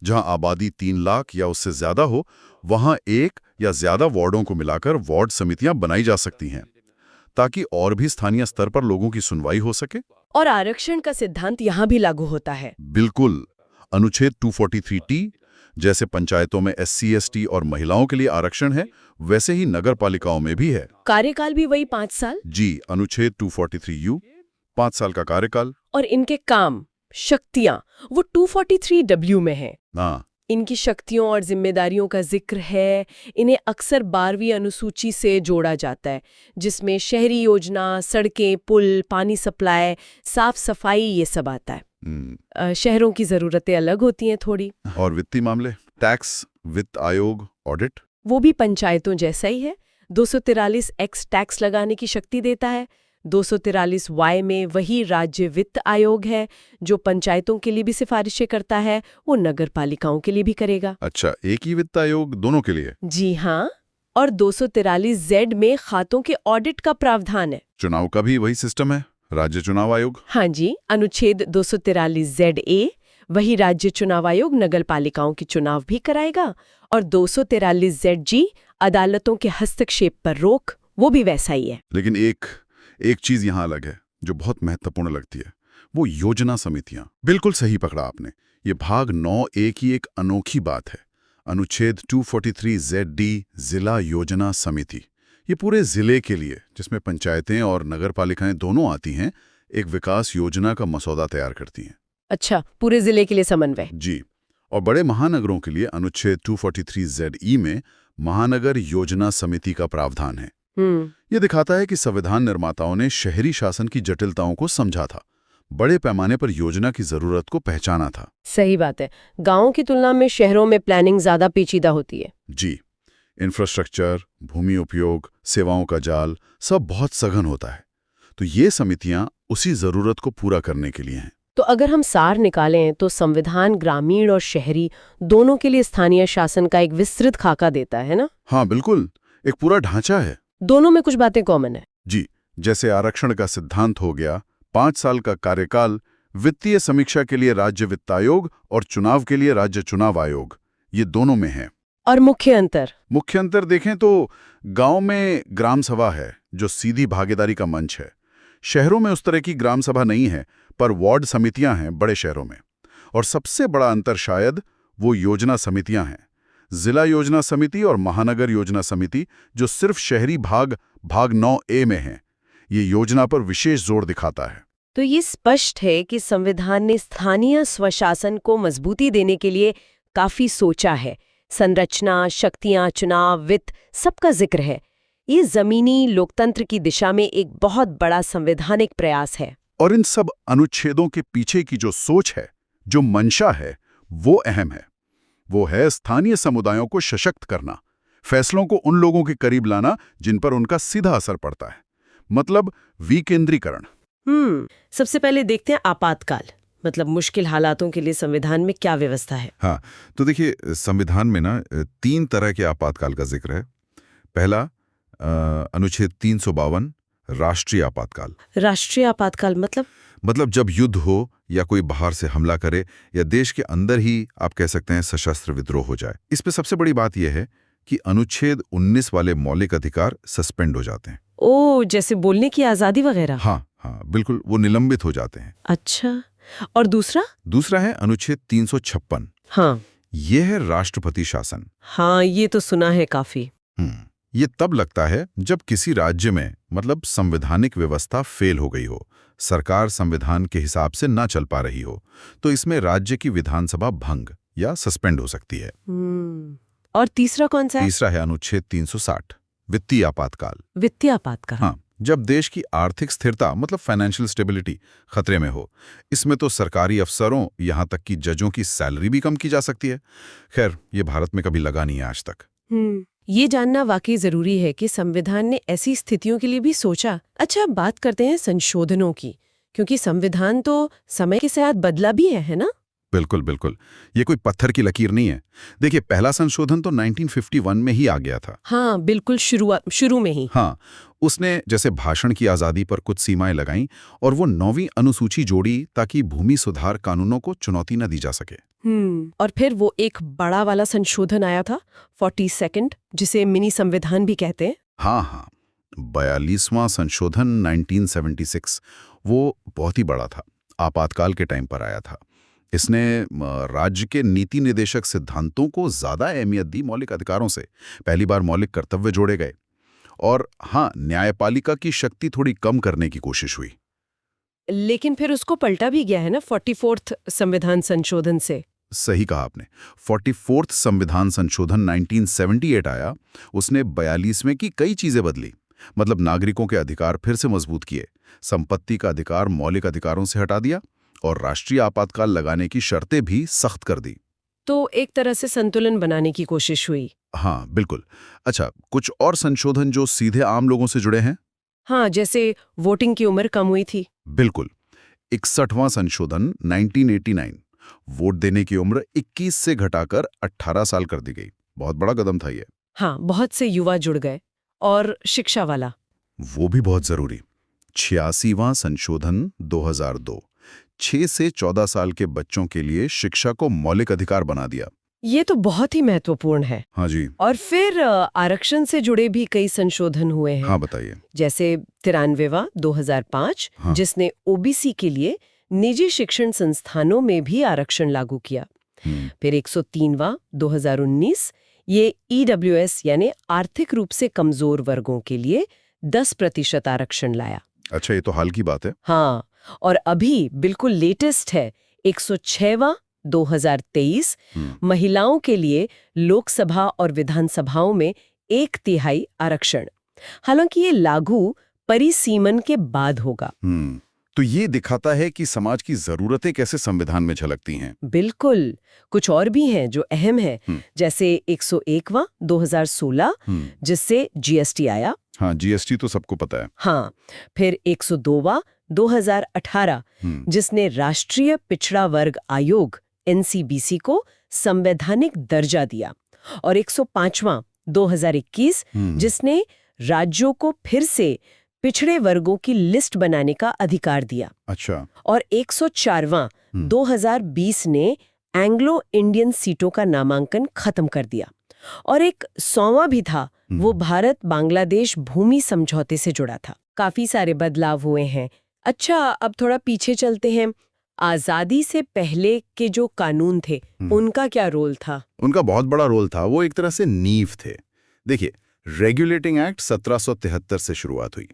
जहां आबादी 3 लाख या उससे ज्यादा हो, वहां एक या ज्यादा वार्डों को मिलाकर वार्ड समितियां बनाई जा सकती हैं, ताकि और भी स्थानीय स्तर पर लोगों की सुनवाई हो सके। और आरक्षण का सिद्धांत यहाँ भी लागू होता है। बिल्कुल। अनुच्छेद 243T जैसे पंचायतों में SC, ST और महिलाओं के लिए आरक्षण है, वैसे ही नगर पालिकाओं में भी है। कार्यकाल भी वही 5 साल। जी। अनुच्छेद 243U 5 साल का कार्यकाल। और इनके काम, शक्तियां, वो 243W में है। हाँ। इनकी शक्तियों और जिम्मेदारियों का जिक्र है। इन्हें अक्सर 12वीं अनुसूची से जोड़ा जाता है, जिसमें शहरी योजना, सड़कें, पुल, पानी सप्लाई, साफ सफाई, ये सब आता है। शहरों की जरूरतें अलग होती हैं थोड़ी। और वित्तीय मामले, टैक्स, वित्त आयोग, ऑडिट, वो भी पंचायतों जैसा ही है। 243X टैक्स लगाने की शक्ति देता है। 243Y में वही राज्य वित्त आयोग है जो पंचायतों के लिए भी सिफारिशें करता है, वो नगर पालिकाओं के लिए भी करेगा। अच्छा, एक ही वित्त आयोग दोनों के लिए? जी हाँ। और 243Z में खातों के ऑडिट का प्रावधान है। चुनाव का भी वही सिस्टम है, राज्य चुनाव आयोग। हाँ जी, अनुच्छेद 243ZA वही राज्य चुनाव आयोग नगर पालिकाओं की चुनाव भी कराएगा। और 243ZG अदालतों के हस्तक्षेप पर रोक, वो भी वैसा ही है। लेकिन एक चीज यहाँ अलग है जो बहुत महत्वपूर्ण लगती है, वो योजना समितियां। बिल्कुल सही पकड़ा आपने, ये भाग 9A की एक अनोखी बात है। अनुच्छेद 243ZD जिला योजना समिति, ये पूरे जिले के लिए, जिसमें पंचायतें और नगर पालिकाएं दोनों आती हैं, एक विकास योजना का मसौदा तैयार करती हैं। अच्छा, पूरे जिले के लिए समन्वय। जी। और बड़े महानगरों के लिए अनुच्छेद 243ZE में महानगर योजना समिति का प्रावधान है। ये दिखाता है कि संविधान निर्माताओं ने शहरी शासन की जटिलताओं को समझा था, बड़े पैमाने पर योजना की जरूरत को पहचाना था। सही बात है, गांवों की तुलना में शहरों में प्लानिंग ज्यादा पेचीदा होती है। जी। इंफ्रास्ट्रक्चर, भूमि उपयोग, सेवाओं का जाल, सब बहुत सघन होता है। तो ये समितियां उसी जरूरत को पूरा करने के लिए हैं। तो अगर हम सार निकालें तो संविधान ग्रामीण और शहरी दोनों के लिए स्थानीय शासन का एक विस्तृत खाका देता है ना? हाँ बिल्कुल, एक पूरा ढांचा है। दोनों में कुछ बातें कॉमन है। जी, जैसे आरक्षण का सिद्धांत हो गया, 5 साल का कार्यकाल, वित्तीय समीक्षा के लिए राज्य वित्त आयोग और चुनाव के लिए राज्य चुनाव आयोग, ये दोनों में है। और मुख्य अंतर देखें तो गांव में ग्राम सभा है जो सीधी भागीदारी का मंच है। शहरों में उस तरह की ग्राम सभा नहीं है, पर वार्ड समितियां हैं बड़े शहरों में। और सबसे बड़ा अंतर शायद वो योजना समितियां हैं, जिला योजना समिति और महानगर योजना समिति, जो सिर्फ शहरी भाग 9A में है। ये योजना पर विशेष जोर दिखाता है। तो ये स्पष्ट है कि संविधान ने स्थानीय स्वशासन को मजबूती देने के लिए काफी सोचा है। संरचना, शक्तियां, चुनाव, वित्त, सबका जिक्र है। ये जमीनी लोकतंत्र की दिशा में एक बहुत बड़ा संवैधानिक प्रयास है। और इन सब अनुच्छेदों के पीछे की जो सोच है, जो मंशा है, वो अहम है। वो है स्थानीय समुदायों को सशक्त करना, फैसलों को उन लोगों के करीब लाना जिन पर उनका सीधा असर पड़ता है, मतलब विकेंद्रीकरण। सबसे पहले देखते हैं आपातकाल, मतलब मुश्किल हालातों के लिए संविधान में क्या व्यवस्था है। हाँ, तो देखिए संविधान में ना 3 तरह के आपातकाल का जिक्र है। पहला अनुच्छेद 352 राष्ट्रीय आपातकाल। राष्ट्रीय आपातकाल मतलब जब युद्ध हो या कोई बाहर से हमला करे या देश के अंदर ही आप कह सकते हैं सशस्त्र विद्रोह हो जाए। इसमें सबसे बड़ी बात यह है कि अनुच्छेद 19 वाले मौलिक अधिकार सस्पेंड हो जाते हैं। ओ, जैसे बोलने की आजादी वगैरह। हाँ, बिल्कुल, वो निलंबित हो जाते हैं। अच्छा, और दूसरा है अनुच्छेद 356। हाँ, ये है राष्ट्रपति शासन। हाँ, ये तो सुना है काफी। ये तब लगता है जब किसी राज्य में मतलब संवैधानिक व्यवस्था फेल हो गई हो, सरकार संविधान के हिसाब से ना चल पा रही हो, तो इसमें राज्य की विधानसभा भंग या सस्पेंड हो सकती है। और तीसरा कौन सा है? तीसरा है अनुच्छेद 360 वित्तीय आपातकाल। वित्तीय आपातकाल, हाँ, जब देश की आर्थिक स्थिरता मतलब फाइनेंशियल स्टेबिलिटी खतरे में हो। इसमें तो सरकारी अफसरों यहाँ तक कि जजों की सैलरी भी कम की जा सकती है। खैर, ये भारत में कभी लगा नहीं है आज तक। ये जानना वाकई जरूरी है कि संविधान ने ऐसी स्थितियों के लिए भी सोचा। अच्छा, बात करते हैं संशोधनों की, क्योंकि संविधान तो समय के साथ बदला भी है ना? बिल्कुल बिल्कुल, ये कोई पत्थर की लकीर नहीं है। देखिए, पहला संशोधन तो 1951 में ही आ गया था। हाँ, बिल्कुल शुरू में ही। हाँ, उसने जैसे भाषण की आज़ादी पर कुछ सीमाएं लगाईं और वो 9वीं अनुसूची जोड़ी ताकि भूमि सुधार कानूनों को चुनौती न दी जा सके। और फिर वो एक बड़ा वाला संशोधन आया था 42nd, जिसे मिनी संविधान भी कहते हैं। हाँ, 42वां संशोधन 1976, वो बहुत ही बड़ा था, आपातकाल के टाइम पर आया था। इसने राज्य के नीति निर्देशक सिद्धांतों को ज्यादा अहमियत दी मौलिक अधिकारों से। पहली बार मौलिक कर्तव्य जोड़े गए और हाँ, न्यायपालिका की शक्ति थोड़ी कम करने की कोशिश हुई। लेकिन फिर उसको पलटा भी गया है ना 44th संविधान संशोधन से। सही कहा आपने। 44th संविधान संशोधन 1978 आया। उसने 42वें की कई चीजें बदली। मतलब नागरिकों के अधिकार फिर से मजबूत किए, संपत्ति का अधिकार मौलिक अधिकारों से हटा दिया और राष्ट्रीय आपातकाल लगाने की शर्तें भी सख्त कर दी। तो एक तरह से संतुलन बनाने की कोशिश हुई। हाँ, बिल्कुल। अच्छा, कुछ और संशोधन जो सीधे आम लोगों से जुड़े हैं? हाँ, जैसे वोटिंग की उम्र कम हुई थी। बिल्कुल। 61वां संशोधन 1989, वोट देने की उम्र 21 से घटाकर 18 साल कर दी गई। बहुत बड़ा कदम था ये। हाँ, बहुत से युवा जुड़ गए। और शिक्षा वाला, वो भी बहुत जरूरी। 86वां संशोधन 2002, 6 से 14 साल के बच्चों के लिए शिक्षा को मौलिक अधिकार बना दिया। ये तो बहुत ही महत्वपूर्ण है। हाँ जी। और फिर आरक्षण से जुड़े भी कई संशोधन हुए हैं। हाँ, बताइए। जैसे 93वां 2005, हाँ। जिसने ओबीसी के लिए निजी शिक्षण संस्थानों में भी आरक्षण लागू किया। फिर 103वां 2019, ये ईडब्ल्यूएस यानी आर्थिक रूप से कमजोर वर्गों के लिए 10% आरक्षण लाया। अच्छा, ये तो हाल की बात है। हाँ, और अभी बिल्कुल लेटेस्ट है 106वां 2023, महिलाओं के लिए लोकसभा और विधानसभाओं में 1/3 आरक्षण। हालांकि ये लागू परिसीमन के बाद होगा। तो ये दिखाता है कि समाज की जरूरतें कैसे संविधान में झलकती हैं। बिल्कुल। कुछ और भी हैं जो अहम है, जैसे 101वां 2016, जिससे जीएसटी आया। हाँ, जीएसटी तो सबको पता है। हाँ, फिर 102वां 2018, जिसने राष्ट्रीय पिछड़ा वर्ग आयोग एनसीबीसी को संवैधानिक दर्जा दिया। और 105वां 2021, जिसने राज्यों को फिर से पिछड़े वर्गों की लिस्ट बनाने का अधिकार दिया। अच्छा। और 104वां 2020 ने एंग्लो इंडियन सीटों का नामांकन खत्म कर दिया। और एक 100वां भी था, वो भारत बांग्लादेश भूमि समझौते से जुड़ा था। काफी सारे बदलाव हुए हैं। अच्छा, अब थोड़ा पीछे चलते हैं। आजादी से पहले के जो कानून थे, उनका क्या रोल था? उनका बहुत बड़ा रोल था। वो एक तरह से नींव थे। देखिए, रेगुलेटिंग एक्ट 1773 से शुरुआत हुई।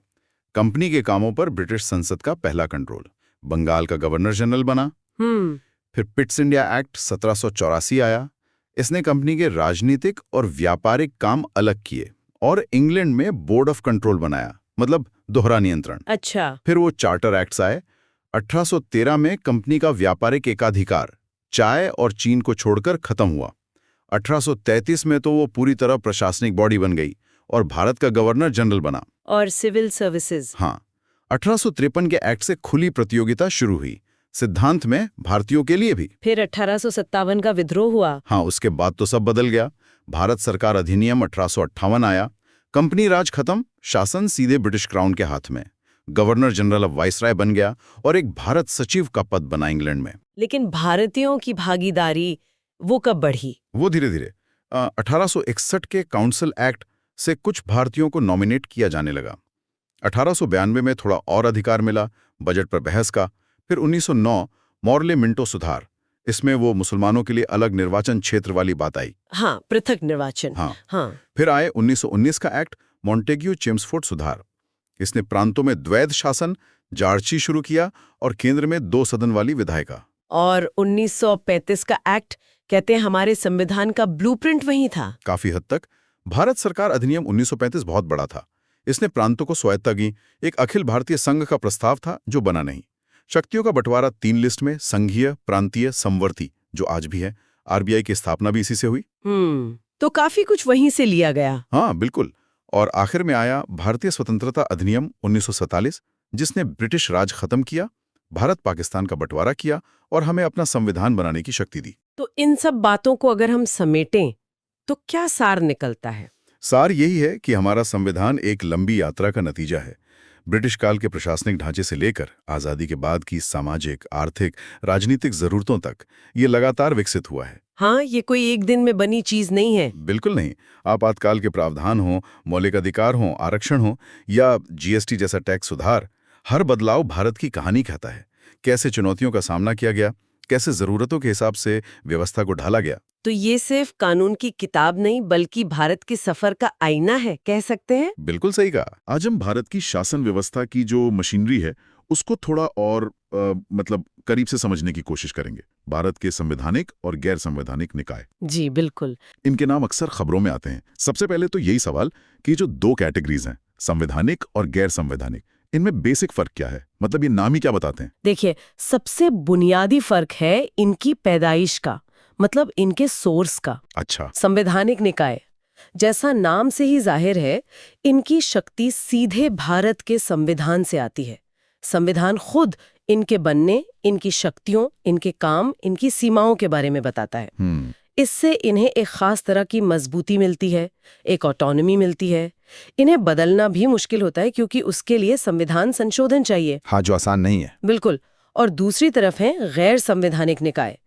कंपनी के कामों पर ब्रिटिश संसद का पहला कंट्रोल। बंगाल का गवर्नर जनरल बना। फिर पिट्स इंडिया एक्ट 1784 आया। इसने कंपनी के राजनीतिक और व्यापारिक काम अलग किए और इंग्लैंड में बोर्ड ऑफ कंट्रोल बनाया, मतलब दोहरा नियंत्रण। अच्छा। फिर वो चार्टर एक्ट्स आए। 1813 में कंपनी का व्यापारिक एकाधिकार चाय और चीन को छोड़कर खत्म हुआ। 1833 में तो वो पूरी तरह प्रशासनिक बॉडी बन गई और भारत का गवर्नर जनरल बना। और सिविल सर्विसेज। हाँ, 1853 के एक्ट से खुली प्रतियोगिता शुरू हुई, सिद्धांत में भारतीयों के लिए भी। फिर 1857 का विद्रोह हुआ। हाँ, उसके बाद तो सब बदल गया। भारत सरकार अधिनियम 1858 आया। कंपनी राज खत्म, शासन सीधे ब्रिटिश क्राउन के हाथ में। गवर्नर जनरल अब वाइसराय बन गया और एक भारत सचिव का पद बना इंग्लैंड में। लेकिन भारतीयों की भागीदारी वो कब बढ़ी? वो धीरे धीरे 1861 के काउंसिल एक्ट से कुछ भारतीयों को नॉमिनेट किया जाने लगा। 1892 में थोड़ा और अधिकार मिला, बजट पर बहस का। फिर 1909 मॉर्ले मिंटो सुधार, इसमें वो मुसलमानों के लिए अलग निर्वाचन क्षेत्र वाली बात आई। हाँ, पृथक निर्वाचन। हाँ। फिर आए 1919 का एक्ट मॉन्टेग्यू चेम्सफोर्ड सुधार। इसने प्रांतों में द्वैध शासन जार्ची शुरू किया और केंद्र में 2 सदन वाली विधायिका। और 1935 का एक्ट कहते हैं हमारे संविधान का ब्लूप्रिंट वही था। काफी हद तक। भारत सरकार अधिनियम 1935 बहुत बड़ा था। इसने प्रांतों को स्वायत्तता की। एक अखिल भारतीय संघ का प्रस्ताव था जो बना नहीं। शक्तियों का बंटवारा 3 लिस्ट में, संघीय, प्रांतीय, समवर्ती, जो आज भी है। आरबीआई की स्थापना भी इसी से हुई। तो काफी कुछ वहीं से लिया गया। हाँ, बिल्कुल। और आखिर में आया भारतीय स्वतंत्रता अधिनियम 1947, जिसने ब्रिटिश राज खत्म किया भारत पाकिस्तान का बंटवारा किया और हमें अपना संविधान बनाने की शक्ति दी। तो इन सब बातों को अगर हम समेटें तो क्या सार निकलता है? सार यही है कि हमारा संविधान एक लंबी यात्रा का नतीजा है। ब्रिटिश काल के प्रशासनिक ढांचे से लेकर आज़ादी के बाद की सामाजिक, आर्थिक, राजनीतिक ज़रूरतों तक ये लगातार विकसित हुआ है। हाँ, ये कोई एक दिन में बनी चीज नहीं है। बिल्कुल नहीं। आपातकाल के प्रावधान हों, मौलिक अधिकार हों, आरक्षण हो या जीएसटी जैसा टैक्स सुधार, हर बदलाव भारत की कहानी कहता है। कैसे चुनौतियों का सामना किया गया, कैसे ज़रूरतों के हिसाब से व्यवस्था को ढाला गया। तो ये सिर्फ कानून की किताब नहीं बल्कि भारत के सफर का आईना है, कह सकते हैं। बिल्कुल सही कहा। आज हम भारत की शासन व्यवस्था की जो मशीनरी है उसको थोड़ा और मतलब करीब से समझने की कोशिश करेंगे। भारत के संवैधानिक और गैर संवैधानिक निकाय, जी बिल्कुल। इनके नाम अक्सर खबरों में आते हैं। सबसे पहले तो यही सवाल कि जो दो कैटेगरीज हैं, संवैधानिक और गैर संवैधानिक, इनमें बेसिक फर्क क्या है? मतलब ये नाम ही क्या बताते हैं? देखिए, सबसे बुनियादी फर्क है इनकी पैदाइश का, मतलब इनके सोर्स का। अच्छा, संवैधानिक निकाय, जैसा नाम से ही जाहिर है, इनकी शक्ति सीधे भारत के संविधान से आती है। संविधान खुद इनके बनने, इनकी शक्तियों, इनके काम, इनकी सीमाओं के बारे में बताता है। इससे इन्हें एक खास तरह की मजबूती मिलती है, एक ऑटोनॉमी मिलती है। इन्हें बदलना भी मुश्किल होता है क्योंकि उसके लिए संविधान संशोधन चाहिए। हाँ, जो आसान नहीं है। बिल्कुल। और दूसरी तरफ है गैर संवैधानिक निकाय।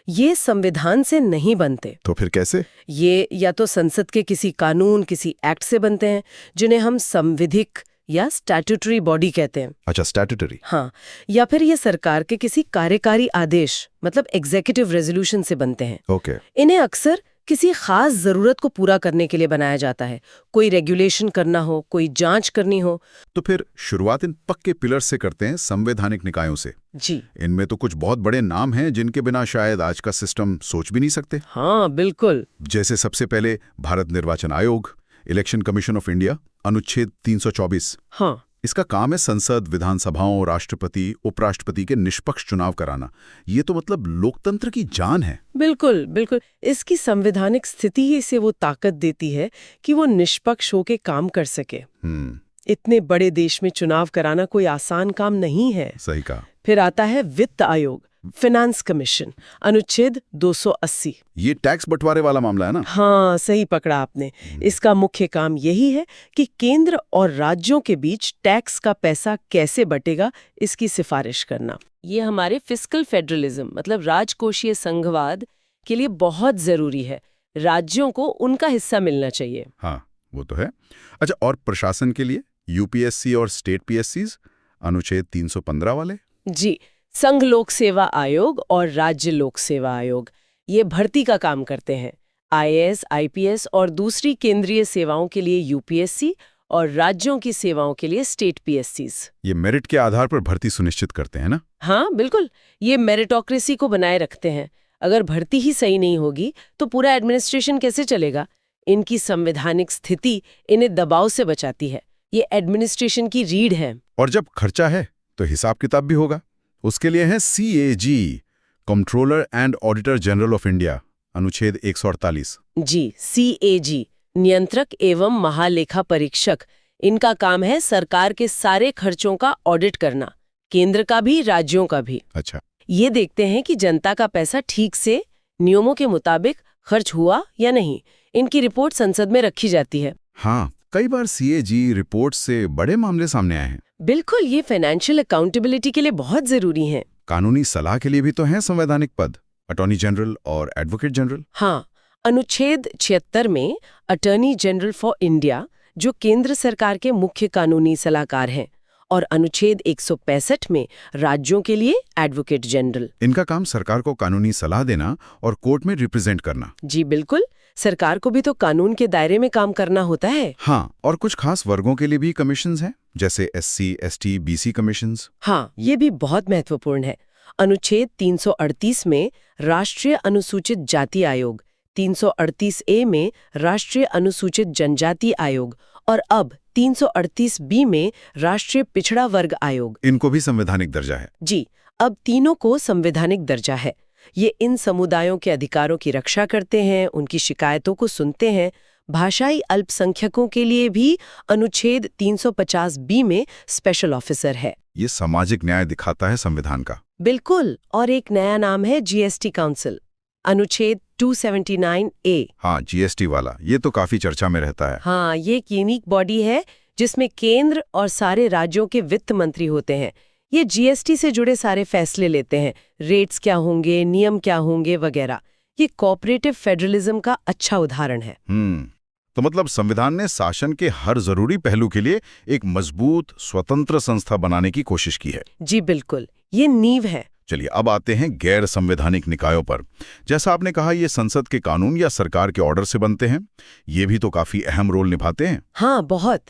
ये संविधान से नहीं बनते। तो फिर कैसे? ये या तो संसद के किसी कानून, किसी एक्ट से बनते हैं, जिन्हें हम संविधिक या स्टैट्यूटरी बॉडी कहते हैं। अच्छा, स्टैट्यूटरी। हाँ, या फिर ये सरकार के किसी कार्यकारी आदेश, मतलब एग्जीक्यूटिव रेजोल्यूशन से बनते हैं। ओके। इन्हें अक्सर किसी खास जरूरत को पूरा करने के लिए बनाया जाता है। कोई रेगुलेशन करना हो, कोई जांच करनी हो। तो फिर शुरुआत इन पक्के पिलर्स से करते हैं, संवैधानिक निकायों से। जी इनमें तो कुछ बहुत बड़े नाम हैं जिनके बिना शायद आज का सिस्टम सोच भी नहीं सकते। हाँ बिल्कुल। जैसे सबसे पहले भारत निर्वाचन आयोग, इलेक्शन कमीशन ऑफ इंडिया, अनुच्छेद 324। हाँ, इसका काम है संसद, विधानसभाओं, राष्ट्रपति, उपराष्ट्रपति के निष्पक्ष चुनाव कराना। ये तो मतलब लोकतंत्र की जान है। बिल्कुल बिल्कुल। इसकी संवैधानिक स्थिति ही इसे वो ताकत देती है कि वो निष्पक्ष होकर काम कर सके। इतने बड़े देश में चुनाव कराना कोई आसान काम नहीं है। सही कहा। फिर आता है वित्त आयोग, फाइनेंस कमीशन, अनुच्छेद 280। ये टैक्स बंटवारे वाला मामला है ना? हाँ, सही पकड़ा आपने। इसका मुख्य काम यही है कि केंद्र और राज्यों के बीच टैक्स का पैसा कैसे बटेगा, इसकी सिफारिश करना। ये हमारे फिस्कल फेडरलिज्म, मतलब राजकोषीय संघवाद के लिए बहुत जरूरी है। राज्यों को उनका हिस्सा मिलना चाहिए। हाँ, वो तो है। अच्छा, और प्रशासन के लिए यूपीएससी और स्टेट पीएससीज, अनुच्छेद 315 वाले? जी, संघ लोक सेवा आयोग और राज्य लोक सेवा आयोग ये भर्ती का काम करते हैं। आईएएस, आईपीएस और दूसरी केंद्रीय सेवाओं के लिए यूपीएससी और राज्यों की सेवाओं के लिए स्टेट पीएससीज। ये मेरिट के आधार पर भर्ती सुनिश्चित करते हैं ना? हाँ बिल्कुल, ये मेरिटोक्रेसी को बनाए रखते हैं। अगर भर्ती ही सही नहीं होगी तो पूरा एडमिनिस्ट्रेशन कैसे चलेगा? इनकी संवैधानिक स्थिति इन्हें दबाव से बचाती है। ये एडमिनिस्ट्रेशन की रीढ़ है। और जब खर्चा है तो हिसाब किताब भी होगा। उसके लिए है CAG, controller and auditor general of India, अनुच्छेद 148। जी, सीएजी, नियंत्रक एवं महालेखा परीक्षक। इनका काम है सरकार के सारे खर्चों का ऑडिट करना, केंद्र का भी, राज्यों का भी। अच्छा। ये देखते हैं कि जनता का पैसा ठीक से, नियमों के मुताबिक खर्च हुआ या नहीं। इनकी रिपोर्ट संसद में रखी जाती है। हाँ, कई बार सीएजी रिपोर्ट से बड़े मामले सामने आए हैं। बिल्कुल, ये फाइनेंशियल अकाउंटेबिलिटी के लिए बहुत जरूरी है। कानूनी सलाह के लिए भी तो हैं संवैधानिक पद, अटॉर्नी जनरल और एडवोकेट जनरल। हाँ, अनुच्छेद 76 में अटॉर्नी जनरल फॉर इंडिया, जो केंद्र सरकार के मुख्य कानूनी सलाहकार हैं, और अनुच्छेद 165 में राज्यों के लिए एडवोकेट जनरल। इनका काम सरकार को कानूनी सलाह देना और कोर्ट में रिप्रेजेंट करना। जी बिल्कुल, सरकार को भी तो कानून के दायरे में काम करना होता है। हाँ, और कुछ खास वर्गों के लिए भी कमीशंस हैं, जैसे एससी, एसटी, बीसी कमीशंस। हाँ, ये भी बहुत महत्वपूर्ण है। अनुच्छेद 338 में राष्ट्रीय अनुसूचित जाति आयोग, 338A में राष्ट्रीय अनुसूचित जनजाति आयोग और अब 338B में राष्ट्रीय पिछड़ा वर्ग आयोग। इनको भी संवैधानिक दर्जा है। जी, अब तीनों को संवैधानिक दर्जा है। ये इन समुदायों के अधिकारों की रक्षा करते हैं, उनकी शिकायतों को सुनते हैं, भाषाई अल्पसंख्यकों के लिए भी अनुच्छेद 350 में स्पेशल ऑफिसर है। ये सामाजिक न्याय दिखाता है संविधान का। बिल्कुल, और एक नया नाम है जीएसटी काउंसिल, अनुच्छेद 279A। हाँ, जीएसटी वाला, ये तो काफी चर्चा में रहता है। हाँ, ये एक यूनिक बॉडी है जिसमें केंद्र और सारे राज्यों के वित्त मंत्री होते हैं। ये जीएसटी से जुड़े सारे फैसले लेते हैं, रेट्स क्या होंगे, नियम क्या होंगे वगैरह। ये कोऑपरेटिव फेडरलिज्म का अच्छा उदाहरण है। तो मतलब संविधान ने शासन के हर जरूरी पहलू के लिए एक मजबूत स्वतंत्र संस्था बनाने की कोशिश की है। जी बिल्कुल, ये नींव है। चलिए अब आते हैं गैर संवैधानिक निकायों पर। जैसा आपने कहा, ये संसद के कानून या सरकार के ऑर्डर से बनते हैं। ये भी तो काफी अहम रोल निभाते हैं। हाँ, बहुत।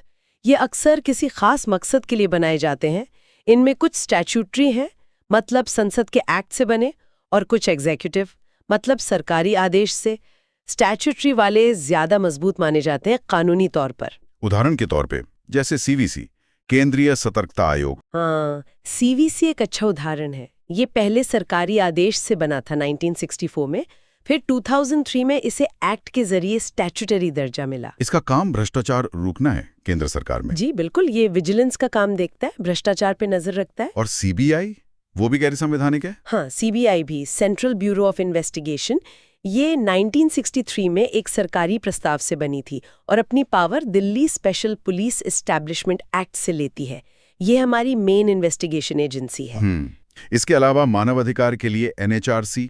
ये अक्सर किसी खास मकसद के लिए बनाए जाते हैं। इनमें कुछ स्टैट्यूटरी हैं, मतलब संसद के एक्ट से बने, और कुछ एग्जीक्यूटिव, मतलब सरकारी आदेश से। स्टैट्यूटरी वाले ज्यादा मजबूत माने जाते हैं कानूनी तौर पर। उदाहरण के तौर पे जैसे सीवीसी, केंद्रीय सतर्कता आयोग। हाँ, सीवीसी एक अच्छा उदाहरण है। ये पहले सरकारी आदेश से बना था 1964 में, फिर 2003 में इसे एक्ट के जरिए स्टैट्यूटरी दर्जा मिला। इसका काम भ्रष्टाचार रोकना है केंद्र सरकार में। जी बिल्कुल, ये विजिलेंस का काम देखता है, भ्रष्टाचार पे नजर रखता है। और सीबीआई, वो भी गैर संवैधानिक है? हाँ, सीबीआई भी, सेंट्रल ब्यूरो ऑफ इन्वेस्टिगेशन, ये 1963 में एक सरकारी प्रस्ताव से बनी थी और अपनी power Delhi special police establishment act से लेती है। ये हमारी मेन इन्वेस्टिगेशन एजेंसी है। इसके अलावा मानव अधिकार के लिए एनएचआरसी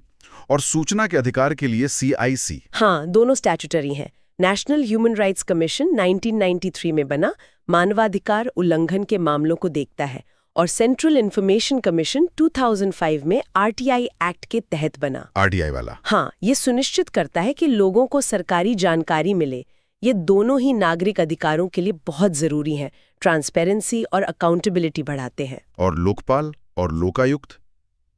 और सूचना के अधिकार के लिए सीआईसी। हाँ, दोनों स्टैट्यूटरी हैं। नेशनल ह्यूमन राइट्स कमीशन 1993 में बना, मानवाधिकार उल्लंघन के मामलों को देखता है, और सेंट्रल इंफॉर्मेशन कमीशन 2005 में आरटीआई एक्ट के तहत बना। आरटीआई वाला? हाँ, ये सुनिश्चित करता है कि लोगों को सरकारी जानकारी मिले। ये दोनों ही नागरिक अधिकारों के लिए बहुत जरूरी हैं। ट्रांसपेरेंसी और अकाउंटेबिलिटी बढ़ाते हैं। और लोकपाल और लोकायुक्त,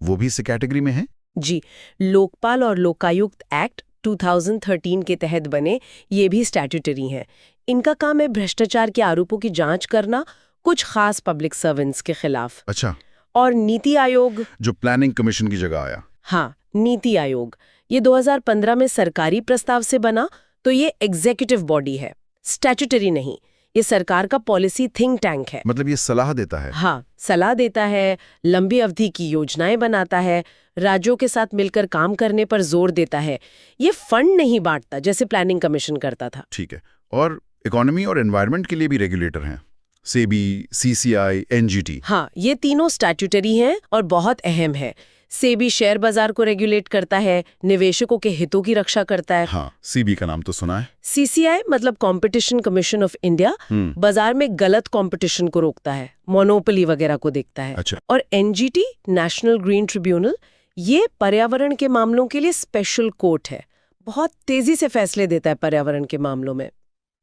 वो भी इस कैटेगरी में है? जी, लोकपाल और लोकायुक्त एक्ट 2013 के तहत बने, ये भी स्टैट्यूटरी हैं। इनका काम है भ्रष्टाचार के आरोपों की जांच करना, कुछ खास पब्लिक सर्वेंट्स के खिलाफ। अच्छा। और नीति आयोग, जो प्लानिंग कमीशन की जगह आया। हाँ, नीति आयोग, ये 2015 में सरकारी प्रस्ताव से बना, तो ये एग्जीक्यूटिव बॉडी है, स्टैट्यूटरी नहीं। ये सरकार का पॉलिसी थिंक टैंक है। मतलब ये सलाह देता है? हाँ, सलाह देता है, लंबी अवधि की योजनाएं बनाता है, राज्यों के साथ मिलकर काम करने पर जोर देता है। ये फंड नहीं बांटता जैसे प्लानिंग कमीशन करता था। ठीक है। और इकोनॉमी और एनवायरनमेंट के लिए भी रेगुलेटर हैं, सेबी, सीसीआई, एनजीटी। हाँ, ये तीनों स्टैट्यूटरी हैं और बहुत अहम है। सेबी शेयर बाजार को रेगुलेट करता है, निवेशकों के हितों की रक्षा करता है। हाँ, सीबी का नाम तो सुना है। सीसीआई मतलब कंपटीशन कमीशन ऑफ इंडिया, बाजार में गलत कंपटीशन को रोकता है, मोनोपोली वगैरह को देखता है। अच्छा। और एनजीटी, नेशनल ग्रीन ट्रिब्यूनल, ये पर्यावरण के मामलों के लिए स्पेशल कोर्ट है, बहुत तेजी से फैसले देता है पर्यावरण के मामलों में।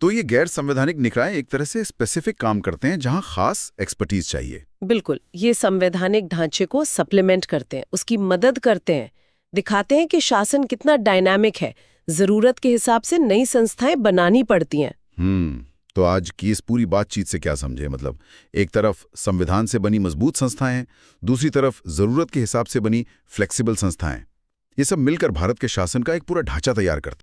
तो ये गैर संवैधानिक निकाय एक तरह से स्पेसिफिक काम करते हैं जहां खास एक्सपर्टीज चाहिए। बिल्कुल, ये संवैधानिक ढांचे को सप्लीमेंट करते हैं, उसकी मदद करते हैं, दिखाते हैं कि शासन कितना डायनामिक है, जरूरत के हिसाब से नई संस्थाएं बनानी पड़ती हैं। तो आज की इस पूरी बातचीत से क्या समझे? मतलब एक तरफ संविधान से बनी मजबूत संस्थाएं हैं, दूसरी तरफ जरूरत के हिसाब से बनी फ्लेक्सिबल संस्थाएं। ये सब मिलकर भारत के शासन का एक पूरा ढांचा तैयार करते हैं।